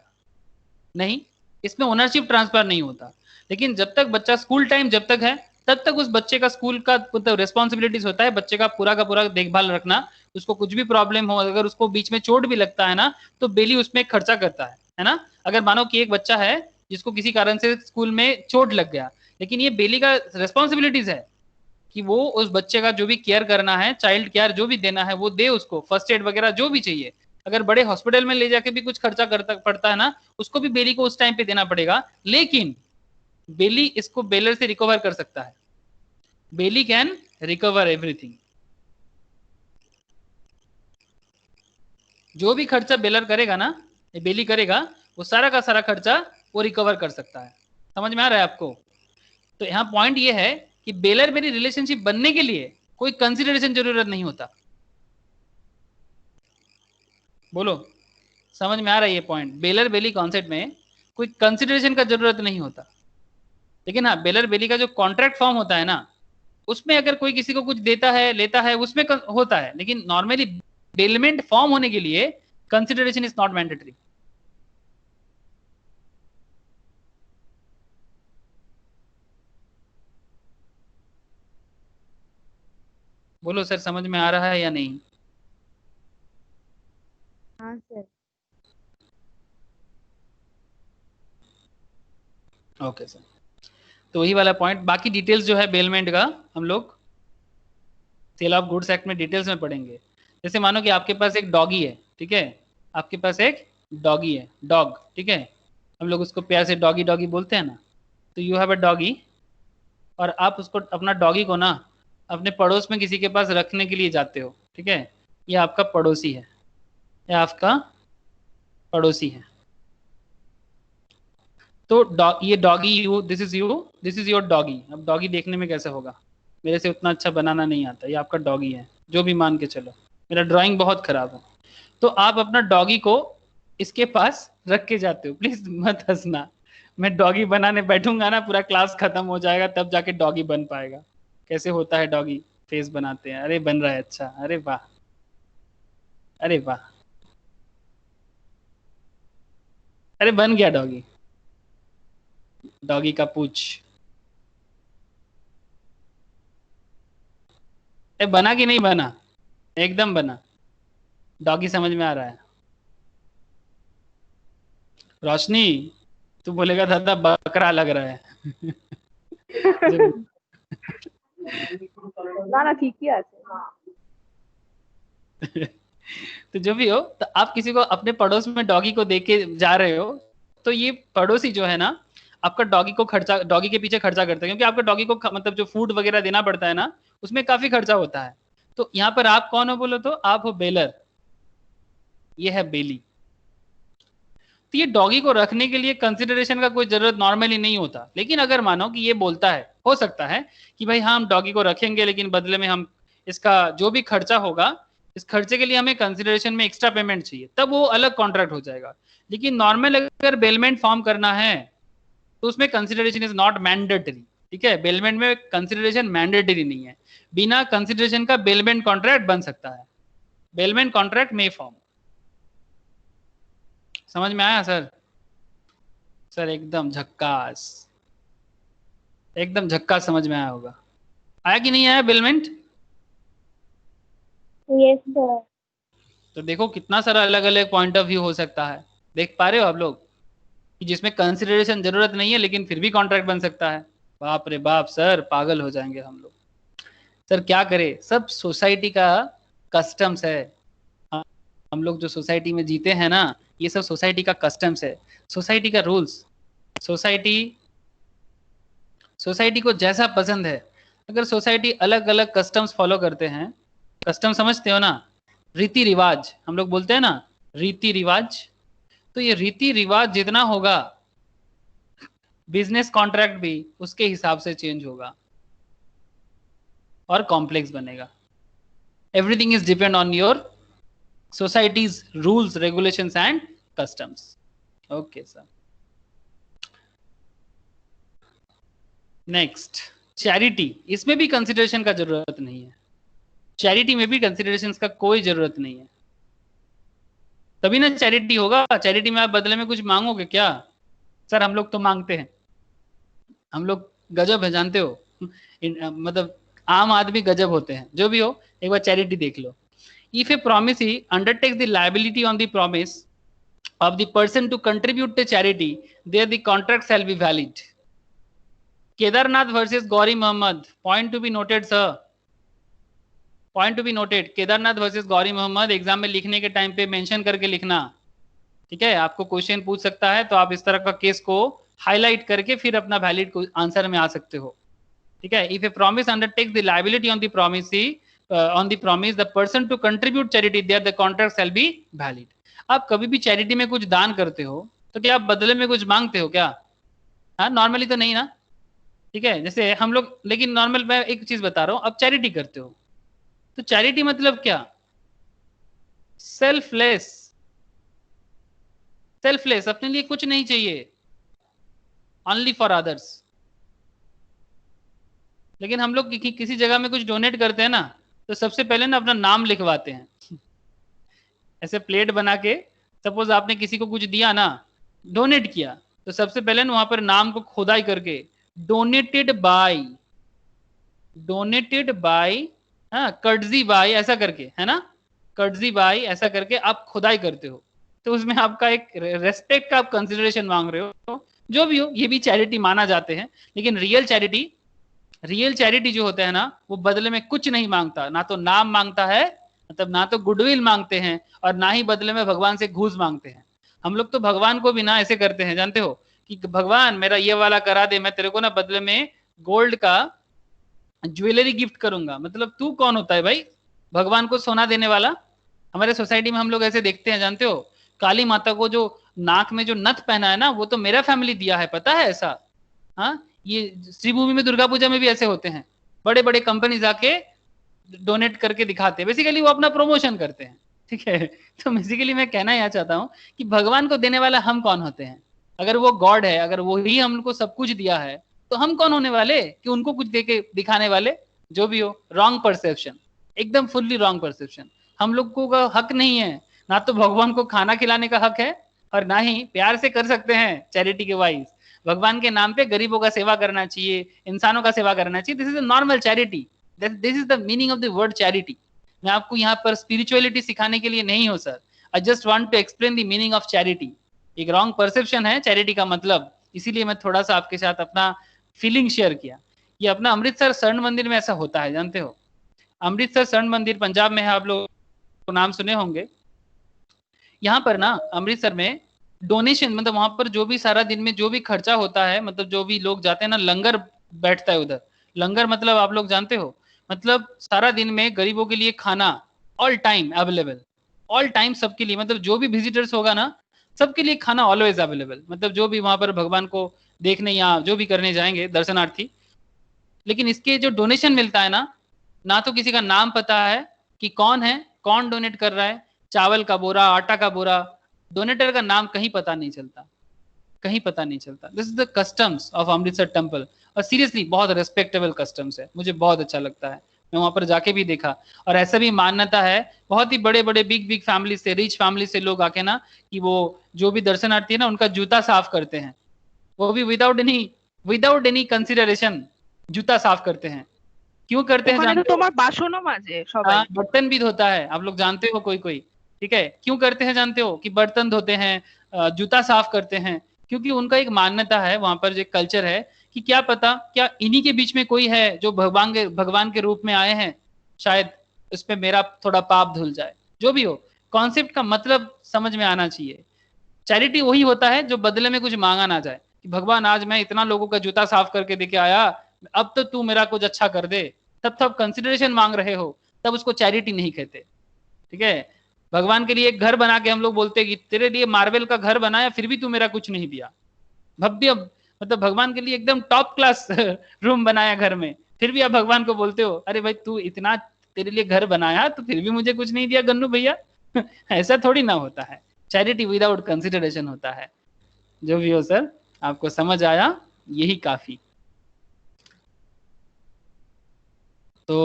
नहीं, इसमें ओनरशिप ट्रांसफर नहीं होता। लेकिन जब तक बच्चा स्कूल टाइम जब तक है, तब तक उस बच्चे का स्कूल का मतलब रेस्पॉन्सिबिलिटीज होता है, बच्चे का पूरा देखभाल रखना। उसको कुछ भी प्रॉब्लम हो, अगर उसको बीच में चोट भी लगता है ना, तो बेली उसमें खर्चा करता है ना। अगर मानो कि एक बच्चा है जिसको किसी कारण से स्कूल में चोट लग गया, लेकिन ये बेली का रेस्पॉन्सिबिलिटीज है कि वो उस बच्चे का जो भी केयर करना है, चाइल्ड केयर जो भी देना है वो दे, उसको फर्स्ट एड वगैरह जो भी चाहिए। अगर बड़े हॉस्पिटल में ले जाके भी कुछ खर्चा करता पड़ता है ना, उसको भी बेली को उस टाइम पे देना पड़ेगा। लेकिन बेली इसको बेलर से रिकवर कर सकता है। बेली कैन रिकवर एवरीथिंग। जो भी खर्चा बेलर करेगा ना, ये बेली करेगा, वो सारा का सारा खर्चा वो रिकवर कर सकता है। समझ में आ रहा है आपको? तो यहाँ पॉइंट ये है कि बेलर बेली रिलेशनशिप बनने के लिए कोई कंसिडरेशन जरूरत नहीं होता। बोलो, समझ में आ रहा है ये पॉइंट? बेलर बेली कॉन्सेप्ट में कोई कंसिडरेशन का जरूरत नहीं होता। लेकिन हाँ, बेलर बेली का जो कॉन्ट्रैक्ट फॉर्म होता है ना, उसमें अगर कोई किसी को कुछ देता है लेता है उसमें होता है, लेकिन नॉर्मली बेलमेंट फॉर्म होने के लिए कंसिडरेशन इज नॉट मैंडेटरी। बोलो सर, समझ में आ रहा है या नहीं? हाँ सर। ओके सर, तो वही वाला पॉइंट। बाकी डिटेल्स जो है बेलमेंट का हम लोग सेल ऑफ गुड्स एक्ट में डिटेल्स में पढ़ेंगे। जैसे मानो कि आपके पास एक डॉगी है, ठीक है, आपके पास एक डॉगी है, डॉग, ठीक है, हम लोग उसको प्यार से डॉगी डॉगी बोलते हैं ना। तो यू हैव अ डॉगी, और आप उसको, अपना डॉगी को ना अपने पड़ोस में किसी के पास रखने के लिए जाते हो, ठीक है, ये आपका पड़ोसी है, ये आपका पड़ोसी है। तो ये doggy you, this is your doggy. अब डॉगी देखने में कैसे होगा? मेरे से उतना अच्छा बनाना नहीं आता, ये आपका डॉगी है, जो भी मान के चलो, मेरा ड्राइंग बहुत खराब है। तो आप अपना डॉगी को इसके पास रख के जाते हो, प्लीज मत हंसना। मैं डॉगी बनाने बैठूंगा ना, पूरा क्लास खत्म हो जाएगा, तब जाके डॉगी बन पाएगा। कैसे होता है डॉगी फेस बनाते हैं? अरे बन रहा है, अच्छा, अरे वाह, अरे वाह, अरे बन गया डॉगी, डॉगी का पूछ। ए बना कि नहीं बना? एकदम बना, डॉगी समझ में आ रहा है। रोशनी, तू बोलेगा दादा बकरा लग रहा है। না না ঠিকই আছে। तो जो भी हो, तो आप किसी को अपने पड़ोस में डॉगी को देके जा रहे हो, तो ये पड़ोसी जो है ना, आपका डॉगी को खर्चा, डॉगी के पीछे खर्चा करता है, क्योंकि आपका डॉगी को मतलब जो फूड वगैरह देना पड़ता है ना, उसमें काफी खर्चा होता है। तो यहाँ पर आप कौन हो बोलो तो? आप हो बेलर, ये है बेली। तो ये डॉगी को रखने के लिए कंसिडरेशन का कोई जरूरत नॉर्मली नहीं होता, लेकिन अगर मानो कि ये बोलता है, हो सकता है कि भाई हाँ हम डॉगी को रखेंगे, लेकिन बदले में हम इसका जो भी खर्चा होगा, इस खर्चे के लिए हमें कंसिडरेशन में एक्स्ट्रा पेमेंट चाहिए, तब वो अलग कॉन्ट्रैक्ट हो जाएगा। लेकिन नॉर्मल अगर बेलमेंट फॉर्म करना है तो उसमें कंसिडरेशन इज नॉट मैंडेटरी। ठीक है, बेलमेंट में कंसिडरेशन मैंडेटरी नहीं है, बिना कंसिडरेशन का बेलमेंट कॉन्ट्रैक्ट बन सकता है, बेलमेंट कॉन्ट्रैक्ट में फॉर्म। समझ में आया सर? सर एकदम झक्कास, एकदम झक्कास समझ में आया होगा। आया कि नहीं आया बेलमेंट? Yes sir. तो देखो कितना सारा अलग अलग पॉइंट ऑफ व्यू हो सकता है, देख पा रहे हो आप लोग, कि जिसमें कंसिडरेशन जरूरत नहीं है लेकिन फिर भी कॉन्ट्रैक्ट बन सकता है। बाप रे बाप सर, पागल हो जाएंगे हम लोग। सर क्या करें, सब सोसाइटी का कस्टम्स है। हम लोग जो सोसाइटी में जीते हैं ना, ये सब सोसाइटी का कस्टम्स है, सोसाइटी का रूल्स। सोसाइटी को जैसा पसंद है, अगर सोसाइटी अलग अलग कस्टम्स फॉलो करते हैं, कस्टम समझते हो ना, रीति रिवाज हम लोग बोलते हैं ना, रीति रिवाज, तो ये रीति रिवाज जितना होगा, बिजनेस कॉन्ट्रैक्ट भी उसके हिसाब से चेंज होगा और कॉम्प्लेक्स बनेगा। Everything is depend on your society's rules, regulations and customs. Okay sir. Next, charity, इसमें भी कंसिडरेशन का जरूरत नहीं है, चैरिटी में भी कंसिडरेशन का कोई जरूरत नहीं है, तभी ना चैरिटी होगा। चैरिटी में आप बदले में कुछ मांगोगे क्या? सर हम लोग तो मांगते हैं, हम लोग गजब है, जानते हो, मतलब आम आदमी गजब होते हैं। जो भी हो, एक बार चैरिटी देख लो। If a promisee undertakes the liability on the promise of the person to contribute to charity, there the contract shall be valid. Kedarnath versus Gauri Muhammad. Point to be noted, sir. Point to be noted. Kedarnath versus Gauri Muhammad exam में लिखने के time पे mention करके लिखना। ठीक है, आपको question पूछ सकता है, तो आप इस तरह का केस को हाईलाइट करके फिर अपना वैलिड आंसर में आ सकते हो। ठीक है, if a promise undertakes the liability on the promisee on the promise the person to contribute charity, there the contract shall be valid. आप कभी भी चैरिटी में कुछ दान करते हो तो क्या आप बदले में कुछ मांगते हो क्या? हाँ, नॉर्मली तो नहीं ना। ठीक है, जैसे हम लोग, लेकिन नॉर्मल मैं एक चीज बता रहा हूँ, आप चैरिटी करते हो तो चैरिटी मतलब क्या? सेल्फलेस, सेल्फलेस, अपने लिए कुछ नहीं चाहिए, ओनली फॉर अदर्स। लेकिन हम लोग किसी जगह में कुछ डोनेट करते हैं ना, तो सबसे पहले ना अपना नाम लिखवाते हैं, ऐसे प्लेट बना के। सपोज आपने किसी को कुछ दिया ना, डोनेट किया, तो सबसे पहले ना वहां पर नाम को खुदाई करके डोनेटेड बाय, हाँ कर्टजी बाय ऐसा करके, है ना, कर्टजी बाय ऐसा करके आप खुदाई करते हो, तो उसमें आपका एक रेस्पेक्ट का आप कंसिडरेशन मांग रहे हो। जो भी हो, ये भी चैरिटी माना जाते हैं। लेकिन रियल चैरिटी जो होता है ना, वो बदले में कुछ नहीं मांगता, ना तो नाम मांगता है, मतलब ना तो गुडविल मांगते हैं, और ना ही बदले में भगवान से घूस मांगते हैं। हम लोग तो भगवान को भी ना ऐसे करते हैं, जानते हो, कि भगवान मेरा ये वाला करा दे, मैं तेरे को ना बदले में गोल्ड का ज्वेलरी गिफ्ट करूंगा। मतलब तू कौन होता है भाई भगवान को सोना देने वाला? हमारे सोसाइटी में हम लोग ऐसे देखते हैं, जानते हो, काली माता को जो नाक में जो नथ पहना है ना, वो तो मेरा फैमिली दिया है, पता है ऐसा? हाँ, ये श्रीभूमि में दुर्गा पूजा में भी ऐसे होते हैं, बड़े बड़े कंपनी जाके डोनेट करके दिखाते हैं, बेसिकली वो अपना प्रमोशन करते हैं, ठीक है। तो बेसिकली मैं कहना यह चाहता हूँ कि भगवान को देने वाला हम कौन होते हैं? अगर वो गॉड है, अगर वो ही हमको सब कुछ दिया है, तो हम कौन होने वाले कि उनको कुछ दे के दिखाने वाले? जो भी हो, रॉन्ग परसेप्शन, एकदम फुल्ली रॉन्ग परसेप्शन। हम लोग को का हक नहीं है, ना तो भगवान को खाना खिलाने का हक है और ना ही प्यार से कर सकते हैं चैरिटी के वाइज। भगवान के नाम पे गरीबों का सेवा करना चाहिए, इंसानों का सेवा करना चाहिए। This is a normal charity, this is the meaning of the word charity. मैं आपको यहाँ पर स्पिरिचुअलिटी सिखाने के लिए नहीं हूँ sir, I just want to explain the meaning of charity. एक रॉन्ग परसेप्शन है चैरिटी का मतलब, इसीलिए मैं थोड़ा सा आपके साथ अपना फीलिंग शेयर किया। ये अपना अमृतसर स्वर्ण मंदिर में ऐसा होता है, जानते हो? अमृतसर स्वर्ण मंदिर पंजाब में है, आप लोग नाम सुने होंगे। यहाँ पर ना अमृतसर में डोनेशन, मतलब वहां पर जो भी सारा दिन में जो भी खर्चा होता है, मतलब जो भी लोग जाते हैं ना, लंगर बैठता है उधर। लंगर मतलब आप लोग जानते हो, मतलब सारा दिन में गरीबों के लिए खाना all time available, all time सबके लिए, मतलब जो भी विजिटर्स होगा ना सबके लिए खाना ऑलवेज अवेलेबल, मतलब जो भी वहां पर भगवान को देखने या जो भी करने जाएंगे दर्शनार्थी। लेकिन इसके जो डोनेशन मिलता है ना तो किसी का नाम पता है कि कौन है, कौन डोनेट कर रहा है, चावल का बोरा, आटा का बोरा, डोनेटर का नाम कहीं पता नहीं चलता, कहीं पता नहीं चलता। This is the customs of Amritsar temple, और सीरियसली बहुत रेस्पेक्टेबल कस्टम्स है, मुझे बहुत अच्छा लगता है। मैं वहां पर जाके भी देखा, और ऐसा भी मान्यता है बहुत ही बड़े बड़े बिग फैमिली से, रिच फैमिली से लोग आके ना, कि वो जो भी दर्शनार्थी है ना उनका जूता साफ करते हैं, वो भी विदाउट एनी कंसिडरेशन जूता साफ करते हैं। क्यों करते हैं ওখানে তো जानते हो? তোমার বাসনও মাজে সবাই। हाँ, बर्तन भी धोता है, आप लोग जानते हो कोई कोई, ठीक है। क्यों करते हैं जानते हो? कि बर्तन धोते हैं, जूता साफ करते हैं, क्योंकि उनका एक मान्यता है, वहां पर जो कल्चर है कि क्या पता क्या इन्हीं के बीच में कोई है जो भगवान के रूप में आए हैं, शायद उसमें मेरा थोड़ा पाप धुल जाए। जो भी हो, कॉन्सेप्ट का मतलब समझ में आना चाहिए। चैरिटी वही होता है जो बदले में कुछ मांगा ना जाए, कि भगवान आज मैं इतना लोगों का जूता साफ करके देके आया, अब तो तू मेरा कुछ अच्छा कर दे, तब तो आप कंसिडरेशन मांग रहे हो, तब उसको चैरिटी नहीं कहते, ठीक है। भगवान के लिए एक घर बना के हम लोग बोलते हैं कि तेरे लिए मार्बल का घर बनाया फिर भी तू मेरा कुछ नहीं दिया, भव्य, मतलब भगवान के लिए एकदम टॉप क्लास रूम बनाया घर में, फिर भी आप भगवान को बोलते हो अरे भाई तू इतना तेरे लिए घर बनाया तो फिर भी मुझे कुछ नहीं दिया गन्नू भैया। ऐसा थोड़ी ना होता है, चैरिटी विदाउट कंसिडरेशन होता है। जो भी हो सर, आपको समझ आया, यही काफी। तो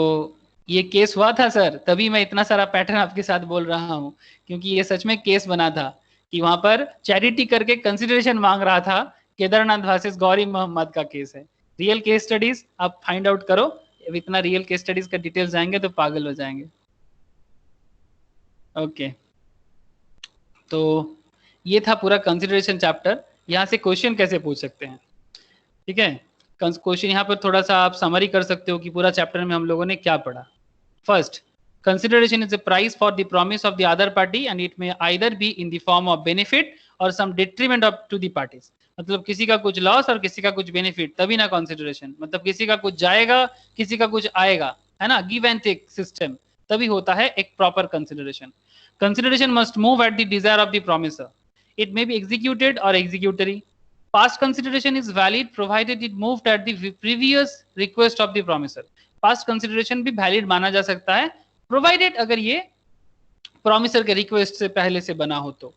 ये केस हुआ था सर, तभी मैं इतना सारा पैटर्न आपके साथ बोल रहा हूँ, क्योंकि ये सच में केस बना था कि वहां पर चैरिटी करके कंसिडरेशन मांग रहा था। केदारनाथ वर्सेस गौरी मोहम्मद का केस है, रियल केस स्टडीज आप फाइंड आउट करो। अब इतना रियल केस स्टडीज का डिटेल्स जाएंगे तो पागल हो जाएंगे। ओके, तो ये था पूरा कंसिडरेशन चैप्टर। यहाँ से क्वेश्चन कैसे पूछ सकते हैं, ठीक है। क्वेश्चन यहाँ पर थोड़ा सा आप समरी कर सकते हो कि पूरा चैप्टर में हम लोगों ने क्या पढ़ा। First, consideration is a price for the promise of the other party and it may either be in the form of benefit or some detriment of to the parties। मतलब किसी का कुछ लॉस और किसी का कुछ बेनिफिट, तभी ना कंसिडरेशन, मतलब किसी का कुछ जाएगा किसी का कुछ आएगा, है ना, गिव एंड टेक सिस्टम, तभी होता है एक proper consideration. Consideration must move at the desire of the promisor, it may be executed और executory. Past consideration is valid provided it moved at the previous request of the promisor। Past consideration भी valid माना जा सकता है provided अगर ये promisor के request से पहले से बना हो तो।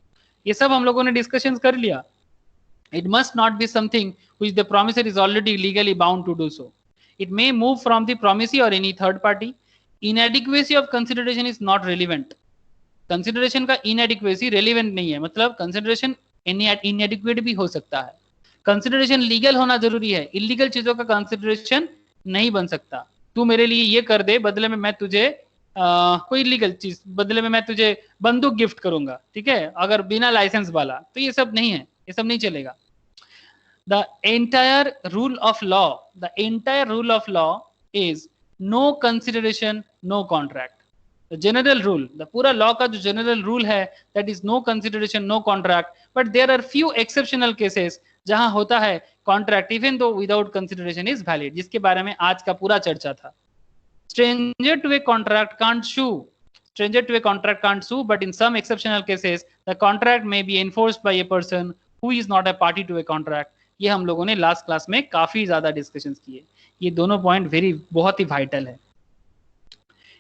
ये सब हम लोगों ने डिस्कशन कर लिया। It must not be something which the promisor is already legally bound to do so. It may move from the promisee or any third party. Inadequacy of consideration is not relevant. Consideration का inadequacy relevant नहीं है, मतलब consideration इनएडिक्वेट भी हो सकता है। Consideration legal होना जरूरी है, इलीगल चीजों का कंसिडरेशन नहीं बन सकता। तू मेरे लिए ये कर दे, बदले में मैं तुझे कोई लीगल चीज, बदले में मैं तुझे बंदूक गिफ्ट करूंगा, ठीक है, अगर बिना लाइसेंस वाला, तो ये सब नहीं है, ये सब नहीं चलेगा। The entire rule of law is no consideration no contract. General rule, the पूरा लॉ का जो जनरल रूल है that is no consideration no contract, but there are few exceptional cases जहां होता है contract even though without consideration is valid, जिसके बारे में आज का पूरा चर्चा था। Stranger to a contract can't sue, but in some exceptional cases, the contract may be enforced by a person who is not a party to a contract। ये हम लोगों ने लास्ट क्लास में काफी ज्यादा डिस्कशंस किए, ये दोनों पॉइंट बहुत ही वाइटल है।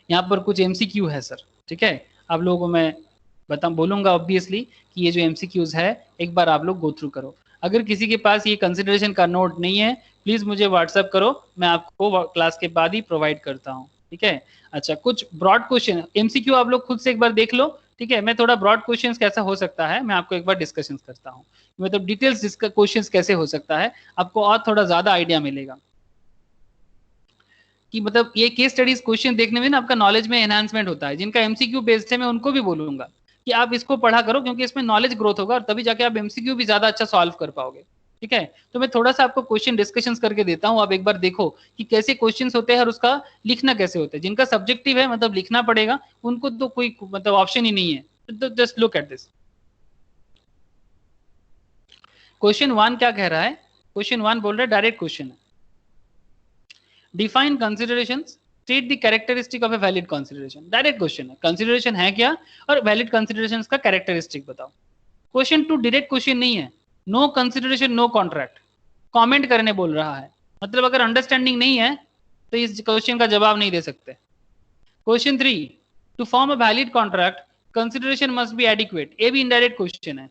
यहाँ पर कुछ एमसीक्यू है सर, ठीक है। आप लोगों को मैं बोलूंगा ऑब्वियसली कि ये जो एमसीक्यूज है एक बार आप लोग गो थ्रू करो। अगर किसी के पास ये कंसिडरेशन का नोट नहीं है प्लीज मुझे व्हाट्सएप करो, मैं आपको क्लास के बाद ही प्रोवाइड करता हूँ, ठीक है। अच्छा, कुछ ब्रॉड क्वेश्चन एमसीक्यू आप लोग खुद से एक बार देख लो, ठीक है। मैं थोड़ा ब्रॉड क्वेश्चंस कैसा हो सकता है मैं आपको एक बार डिस्कशन करता हूँ, मतलब डिटेल्स क्वेश्चंस कैसे हो सकता है आपको और थोड़ा ज्यादा आइडिया मिलेगा कि मतलब ये केस स्टडीज क्वेश्चन देखने में ना आपका नॉलेज में एनहांसमेंट होता है। जिनका एमसीक्यू बेस्ड है मैं उनको भी बोलूंगा कि आप इसको पढ़ा करो क्योंकि इसमें नॉलेज ग्रोथ होगा और तभी जाके आप एमसीक्यू भी ज्यादा अच्छा सॉल्व कर पाओगे, ठीक है। तो मैं थोड़ा सा आपको क्वेश्चन डिस्कशन करके देता हूँ, आप एक बार देखो कि कैसे क्वेश्चंस होते हैं और उसका लिखना कैसे होता है। जिनका सब्जेक्टिव है मतलब लिखना पड़ेगा उनको तो कोई मतलब ऑप्शन ही नहीं है, तो just look at this. Question 1 क्या कह रहा है? क्वेश्चन 1 बोल रहा है डायरेक्ट क्वेश्चन है, define consideration, state the characteristic of a valid consideration. Direct question है, कंसिडरेशन है क्या और वैलिड कंसिडरेशंस का कैरेक्टरिस्टिक बताओ। क्वेश्चन 2 डायरेक्ट क्वेश्चन नहीं है, no consideration no contract, comment करने बोल रहा है। मतलब अगर अंडरस्टैंडिंग नहीं है तो इस क्वेश्चन का जवाब नहीं दे सकते। Question 3, to form a valid contract consideration must be adequate, ये भी इनडायरेक्ट क्वेश्चन है।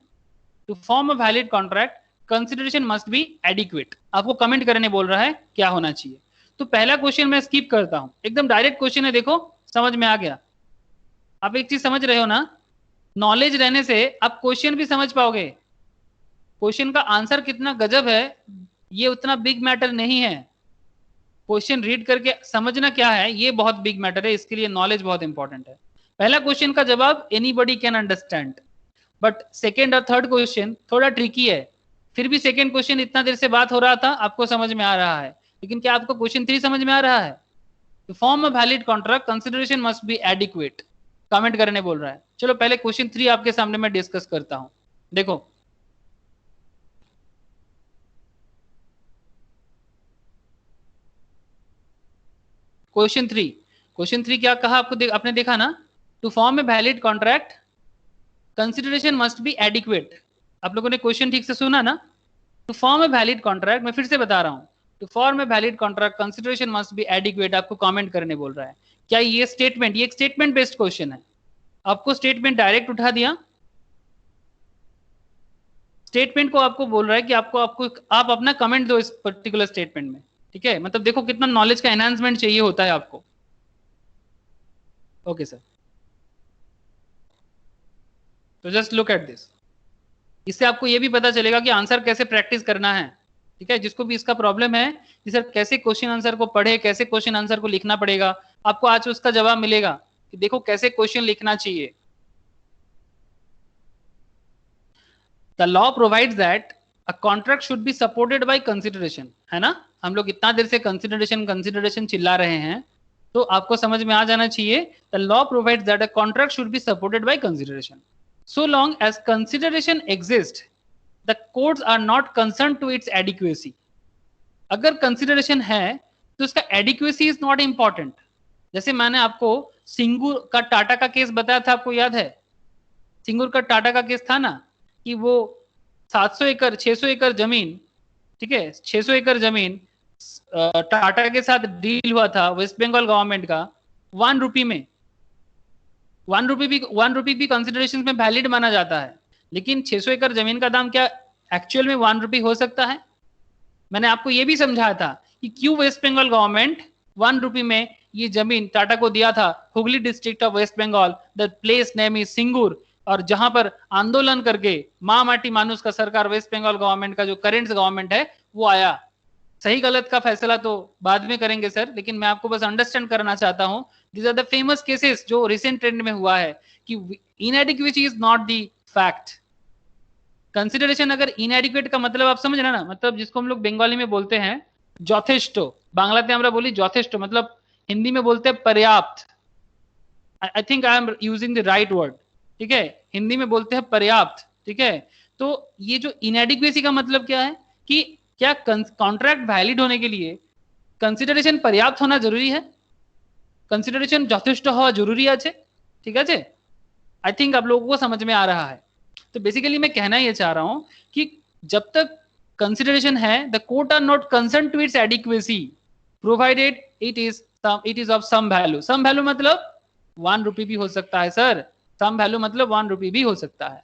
To form a valid contract consideration must be adequate, आपको कमेंट करने बोल रहा है क्या होना चाहिए। तो पहला क्वेश्चन मैं स्किप करता हूं, एकदम डायरेक्ट क्वेश्चन है, देखो समझ में आ गया। आप एक चीज समझ रहे हो ना, नॉलेज रहने से आप क्वेश्चन भी समझ पाओगे। क्वेश्चन का आंसर कितना गजब है ये उतना बिग मैटर नहीं है, क्वेश्चन रीड करके समझना क्या है ये बहुत बिग मैटर है, इसके लिए नॉलेज बहुत इंपॉर्टेंट है। पहला क्वेश्चन का जवाब anybody can understand, but second और थर्ड क्वेश्चन थोड़ा ट्रिकी है। फिर भी सेकेंड क्वेश्चन इतना देर से बात हो रहा था आपको समझ में आ रहा है, लेकिन क्या आपको क्वेश्चन 3 समझ में आ रहा है? To form a valid contract, consideration must be adequate. Comment करने बोल रहा है। चलो पहले क्वेश्चन 3 आपके सामने मैं डिस्कस करता हूं, देखो। क्वेश्चन 3 क्या कहा आपको आपने देखा ना, to form a valid contract consideration must be adequate. आप लोगों ने क्वेश्चन ठीक से सुना ना? To form a valid contract, मैं फिर से बता रहा हूं, to form a valid contract consideration must be adequate, आपको कमेंट करने बोल रहा है। क्या ये स्टेटमेंट, ये एक स्टेटमेंट बेस्ड क्वेश्चन है, आपको स्टेटमेंट डायरेक्ट उठा दिया, स्टेटमेंट को आपको बोल रहा है कि आप अपना कमेंट दो इस पर्टिकुलर स्टेटमेंट में, ठीक है। मतलब देखो कितना नॉलेज का एनहांसमेंट चाहिए होता है आपको। ओके सर, तो जस्ट लुक एट दिस, इससे आपको ये भी पता चलेगा कि आंसर कैसे प्रैक्टिस करना है, ठीक है। जिसको भी इसका प्रॉब्लम है कि सर कैसे क्वेश्चन आंसर को पढ़े, कैसे क्वेश्चन आंसर को लिखना पड़ेगा, आपको आज उसका जवाब मिलेगा कि देखो कैसे क्वेश्चन लिखना चाहिए। The law provides that a contract should be supported bye consideration, है ना। हम लोग इतना देर से कंसिडरेशन चिल्ला रहे हैं, तो आपको समझ में आ जाना चाहिए the law provides that a contract should be supported bye consideration so long as consideration exists the courts are not concerned to its adequacy। अगर कंसिडरेशन है तो उसका एडिक्वेसी इज नॉट इंपॉर्टेंट। जैसे मैंने आपको सिंगूर का टाटा का केस बताया था, आपको याद है? सिंगूर का टाटा का केस था ना कि वो 700 एकड़ 600 एकड़ जमीन, ठीक है, 600 एकड़ जमीन टाटा के साथ डील हुआ था वेस्ट बंगाल गवर्नमेंट का 1 रुपी में। 1 रुपी भी कंसिडरेशन में वैलिड माना जाता है, लेकिन 600 एकड़ जमीन का दाम क्या एक्चुअल में 1 रुपी हो सकता है? मैंने आपको ये भी समझाया था कि क्यों वेस्ट बंगाल गवर्नमेंट 1 रुपी में ये जमीन टाटा को दिया था। Hooghly district of West Bengal, the place name is Singur, और जहां पर आंदोलन करके माँ माटी मानुस का सरकार वेस्ट बंगाल गवर्नमेंट का जो करेंट गवर्नमेंट है वो आया। सही गलत का फैसला तो बाद में करेंगे सर, लेकिन मैं आपको बस अंडरस्टैंड करना चाहता हूं these are the famous cases जो रिसेंट ट्रेंड में हुआ है कि inadequacy is not the fact. Consideration अगर इनएडिक्वेट का मतलब आप समझ रहे ना, मतलब जिसको हम लोग बंगाली में बोलते हैं যথেষ্ট, बांग्लाते আমরা बोली যথেষ্ট, मतलब हिंदी में बोलते हैं पर्याप्त। I think I am using the right word, ठीक है, हिंदी में बोलते हैं पर्याप्त, ठीक है। तो ये जो इनएडिक्वेसी का मतलब क्या है कि क्या कॉन्ट्रैक्ट वैलिड होने के लिए कंसिडरेशन पर्याप्त होना जरूरी है, कंसिडरेशन যথেষ্ট হওয়া জরুরি আছে, ঠিক আছে। आई थिंक आप लोगों को समझ में आ रहा है। तो बेसिकली मैं कहना ये चाह रहा हूं कि जब तक कंसिडरेशन है the court are not concern to its adequacy provided it is it is of some value. Some value मतलब 1 रुपी भी हो सकता है सर, सम वैल्यू मतलब 1 रुपी भी हो सकता है।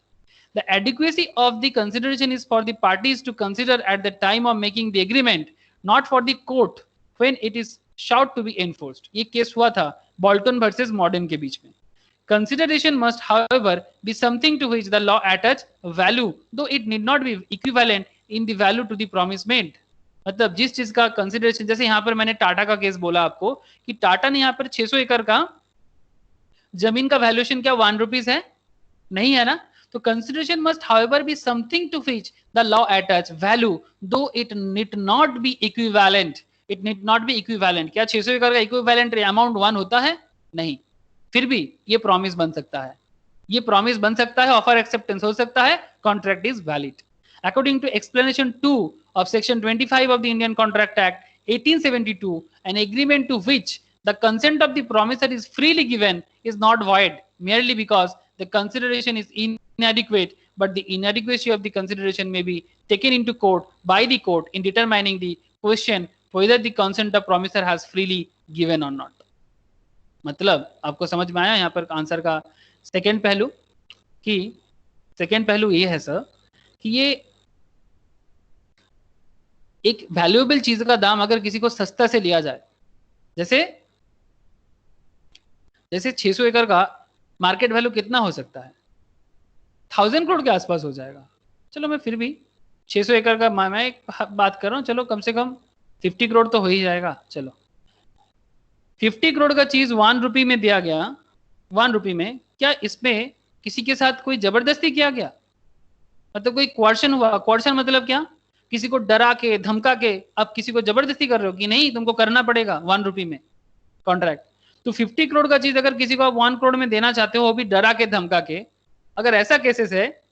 The adequacy of the consideration is for the parties to consider at the time of making the agreement, not for the court when it is sought to be enforced. ये case हुआ था Bolton versus modern के बीच में। Consideration must, however, be something to which the law attach value, though it need not be equivalent in the value to the promise made. मतलब जिस चीज का consideration, जैसे यहाँ पर मैंने टाटा का केस बोला आपको कि टाटा ने यहाँ पर 600 एकड़ का जमीन का वैल्यूएशन क्या 1 रुपीज है, नहीं है ना। तो consideration must however be something to which the law attach value, though it need not be equivalent. It need not be equivalent. क्या 600 एकड़ का इक्विवेलेंट अमाउंट 1 होता है? नहीं, फिर भी ये प्रॉमिस बन सकता है, ये प्रॉमिस बन सकता है, ऑफर एक्सेप्टेंस हो सकता है, contract is valid. According to explanation 2 of section 25 of the Indian Contract Act 1872, an agreement to which the consent of the promisor is freely given is not void merely because the consideration is inadequate, but the inadequacy of the consideration may be taken into court by the court in determining the question whether the consent of promisor has freely given or not. मतलब आपको समझ में आया यहाँ पर answer का second पहलू? कि सेकेंड पहलू ये है सर कि ये एक वैल्यूएबल चीज का दाम अगर किसी को सस्ता से लिया जाए, जैसे 600 एकड़ का मार्केट वैल्यू कितना हो सकता है? 1000 करोड़ के आसपास हो जाएगा। चलो मैं फिर भी 600 एकड़ का मैं एक बात कर रहा हूँ, चलो कम से कम 50 करोड़ तो हो ही जाएगा। चलो 50 करोड़ का चीज 1 रुपी में दिया गया, 1 रुपी में, क्या इसमें किसी के साथ कोई जबरदस्ती किया गया? मतलब कोई क्वार्शन हुआ? क्वार्शन मतलब क्या? किसी को डरा के धमका के आप किसी को जबरदस्ती कर रहे हो कि नहीं तुमको करना पड़ेगा 1 रुपी में कॉन्ट्रैक्ट। तो 50 करोड़ का चीज अगर किसी को आप 1 करोड़ में देना चाहते हो, वो भी डरा के धमका के, अगर ऐसा केसेस है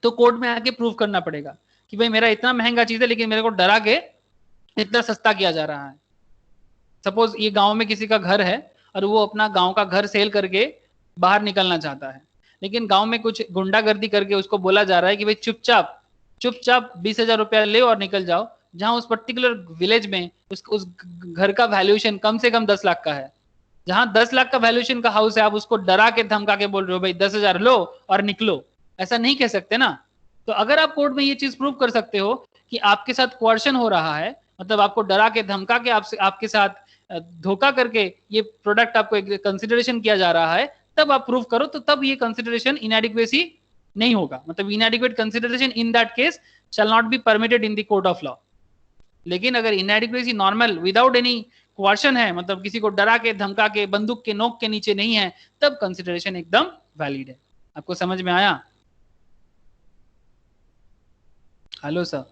तो कोर्ट में आके प्रूव करना पड़ेगा कि भाई मेरा इतना महंगा चीज है लेकिन मेरे को डरा के इतना सस्ता किया जा रहा है। सपोज ये गांव में किसी का घर है और वो अपना गांव का घर सेल करके बाहर निकलना चाहता है, लेकिन गांव में कुछ गुंडागर्दी करके उसको बोला जा रहा है कि भाई चुपचाप 20,000 रुपया ले और निकल जाओ, जहां उस पर्टिकुलर विलेज में उस घर का वैल्यूएशन कम से कम 10 लाख का है, जहां 10 लाख का वैल्यूएशन का हाउस है, आप उसको डरा के धमका के बोल रहे हो भाई 10,000 लो और निकलो। ऐसा नहीं कह सकते ना। तो अगर आप कोर्ट में ये चीज प्रूव कर सकते हो कि आपके साथ कोर्शन हो रहा है, मतलब आपको डरा के धमका के आपके साथ धोखा करके ये प्रोडक्ट आपको कंसिडरेशन किया जा रहा है, तब आप प्रूव करो, तो तब ये कंसिडरेशन इनएडिक्वेसी नहीं होगा। मतलब इनएडिक्वेट consideration in that case shall not be permitted in the court of law. लेकिन अगर inadequacy normal without any question है, मतलब किसी को डरा के धमका के बंदूक के नोक के नीचे नहीं है, तब कंसिडरेशन एकदम वैलिड है। आपको समझ में आया? हेलो सर,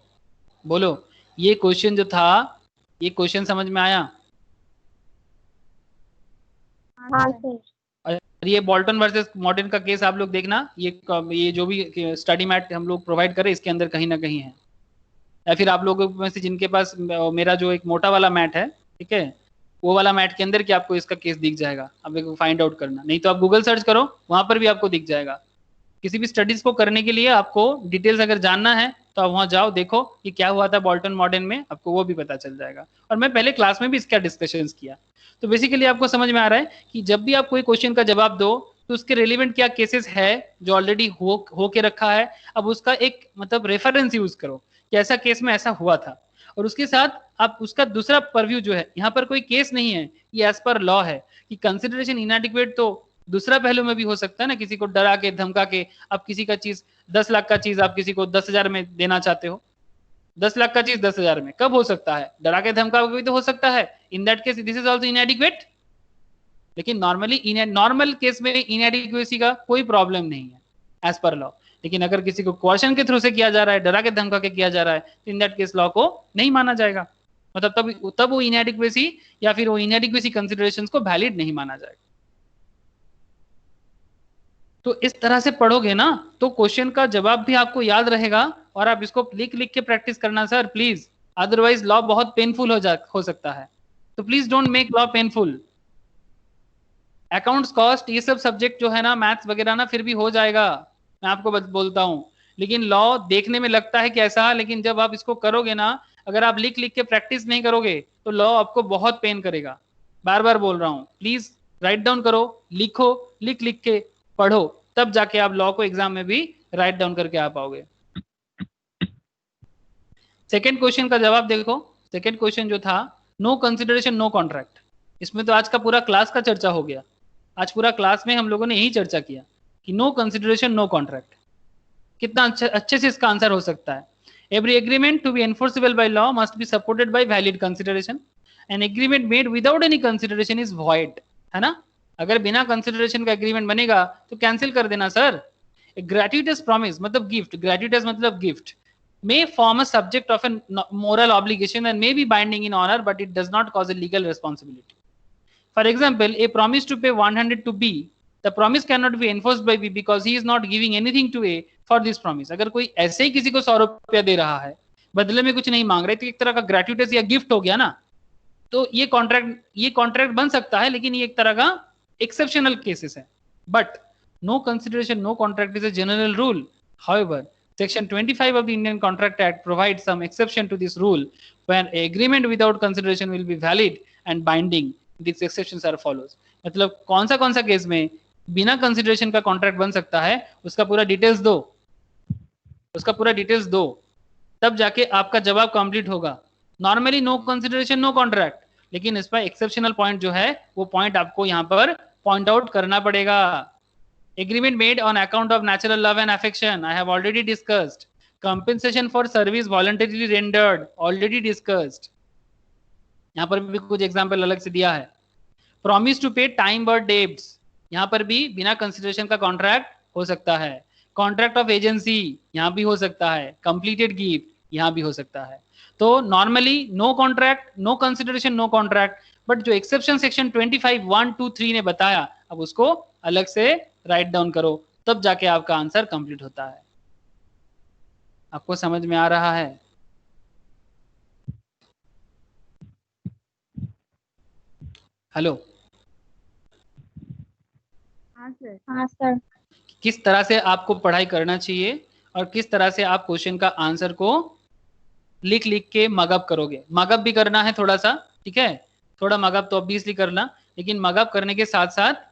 बोलो, ये क्वेश्चन जो था, ये क्वेश्चन समझ में आया? हाँ सर। और ये बोल्टन वर्सेस मॉडर्न का केस आप लोग देखना, ये जो भी स्टडी मैट हम लोग प्रोवाइड करें इसके अंदर कहीं ना कहीं है, या फिर आप लोगों में से जिनके पास मेरा जो एक मोटा वाला मैट है, ठीक है, वो वाला मैट के अंदर कि आपको इसका केस दिख जाएगा। अब एक फाइंड आउट करना, नहीं तो आप गूगल सर्च करो, वहां पर भी आपको दिख जाएगा। किसी भी स्टडीज को करने के लिए आपको डिटेल्स अगर जानना है तो आप वहां जाओ, देखो कि क्या हुआ था बोल्टन मॉडर्न में, आपको वो भी पता चल जाएगा। और मैं पहले क्लास में भी इसका डिस्कशंस किया। तो बेसिकली आपको समझ में आ रहा है कि जब भी आप कोई क्वेश्चन का जवाब दो तो उसके रिलेवेंट क्या केसेस है जो ऑलरेडी हो के रखा है, अब उसका एक मतलब रेफरेंस यूज करो कि ऐसा केस में ऐसा हुआ था, और उसके साथ आप उसका दूसरा परव्यू जो है, यहाँ पर कोई केस नहीं है, ये एज पर लॉ है कि कंसिडरेशन इनएडिक्वेट तो दूसरा पहलू में भी हो सकता है ना, किसी को डरा के धमका के आप किसी का चीज 10 लाख का चीज आप किसी को 10,000 में देना चाहते हो, 10 लाख का चीज 10,000 में कब हो सकता है? डरा के धमका के भी तो हो सकता है। In that case this is also इनएडिक्वेट। लेकिन नॉर्मल केस में इनएडिक्वेसी का कोई प्रॉब्लम नहीं है एज पर लॉ। लेकिन अगर किसी को क्वेश्चन के थ्रू से किया जा रहा है, डरा के धमका के किया जा रहा है, तो इन दैट केस लॉ को नहीं माना जाएगा। मतलब तब वो इनएडिक्वेसी या फिर वो इनएडिक्वेसी कंसिडरेशंस को वैलिड नहीं माना जाएगा। तो इस तरह से पढ़ोगे ना तो क्वेश्चन का जवाब भी आपको याद रहेगा, और आप इसको लिख के प्रैक्टिस करना सर प्लीज, अदरवाइज लॉ बहुत पेनफुल हो सकता है। तो please don't make law painful. Accounts, cost, ये सब सब्जेक्ट जो है ना, मैथ्स वगैरह ना, फिर भी हो जाएगा, मैं आपको बोलता हूँ। लेकिन लॉ देखने में लगता है कि ऐसा, लेकिन जब आप इसको करोगे ना, अगर आप लिख के प्रैक्टिस नहीं करोगे तो लॉ आपको बहुत पेन करेगा। बार बार बोल रहा हूँ, प्लीज राइट डाउन करो, लिखो, लिख लिख के पढ़ो, तब जाके आप लॉ को एग्जाम में भी राइट डाउन करके आ पाओगे। सेकेंड क्वेश्चन का जवाब देखो। सेकेंड क्वेश्चन जो था, नो कंसिडरेशन नो कॉन्ट्रैक्ट, इसमें तो आज का पूरा क्लास का चर्चा हो गया। आज पूरा क्लास में हम लोगों ने यही चर्चा किया कि नो कंसिडरेशन नो कॉन्ट्रैक्ट। कितना अच्छे से इसका आंसर हो सकता है। Every agreement to be enforceable by law must be supported by valid consideration, an agreement made without any consideration is void, है ना। अगर बिना कंसिडरेशन का एग्रीमेंट बनेगा तो कैंसिल कर देना सर। ग्रेट्यूटस प्रॉमिस मतलब गिफ्ट, ग्रेट्यूटस मतलब gift, may form a subject of a moral obligation and may be binding in honor, but it does not cause a legal responsibility. For example, a promise to pay 100 to B, the promise cannot be enforced by B because he is not giving anything to A for this promise. अगर कोई ऐसे ही किसी को 100 रुपया दे रहा है, बदले में कुछ नहीं मांग रहे, तो एक तरह का ग्रेट्यूटस या गिफ्ट हो गया ना। तो ये कॉन्ट्रैक्ट बन सकता है, लेकिन ये एक तरह का एक्सेप्शनल केसेस है। But no consideration no contract is a general rule. However, Section 25 of the Indian Contract Act provides some exception to this rule when an agreement without consideration will be valid and binding. These exceptions are follows. मतलब कौन सा case में बिना consideration का contract बन सकता है, उसका पूरा डिटेल्स दो, तब जाके आपका जवाब कंप्लीट होगा। Normally no consideration no contract, लेकिन इस पर एक्सेप्शनल पॉइंट जो है वो पॉइंट आपको यहाँ पर पॉइंट आउट करना पड़ेगा। Agreement made on account of natural love and affection, I have already discussed. Compensation for service voluntarily rendered, already discussed. यहाँ पर भी कुछ एग्जाम्पल अलग से दिया है। Promise to pay time bound debts, यहाँ पर भी बिना कंसिडरेशन का कॉन्ट्रैक्ट हो सकता है। Contract of agency, यहाँ भी हो सकता है। Completed gift, यहाँ भी हो सकता है। तो normally no contract no consideration no contract, but जो एक्सेप्शन सेक्शन 25 1 2 3 ने बताया, अब उसको अलग से राइट डाउन करो, तब जाके आपका आंसर कंप्लीट होता है। आपको समझ में आ रहा है? हेलो, हाँ सर। किस तरह से आपको पढ़ाई करना चाहिए और किस तरह से आप क्वेश्चन का आंसर को लिख लिख के मगअप करोगे। मगअप भी करना है थोड़ा सा, ठीक है, थोड़ा मगअप तो ऑब्वियसली करना, लेकिन मगअप करने के साथ साथ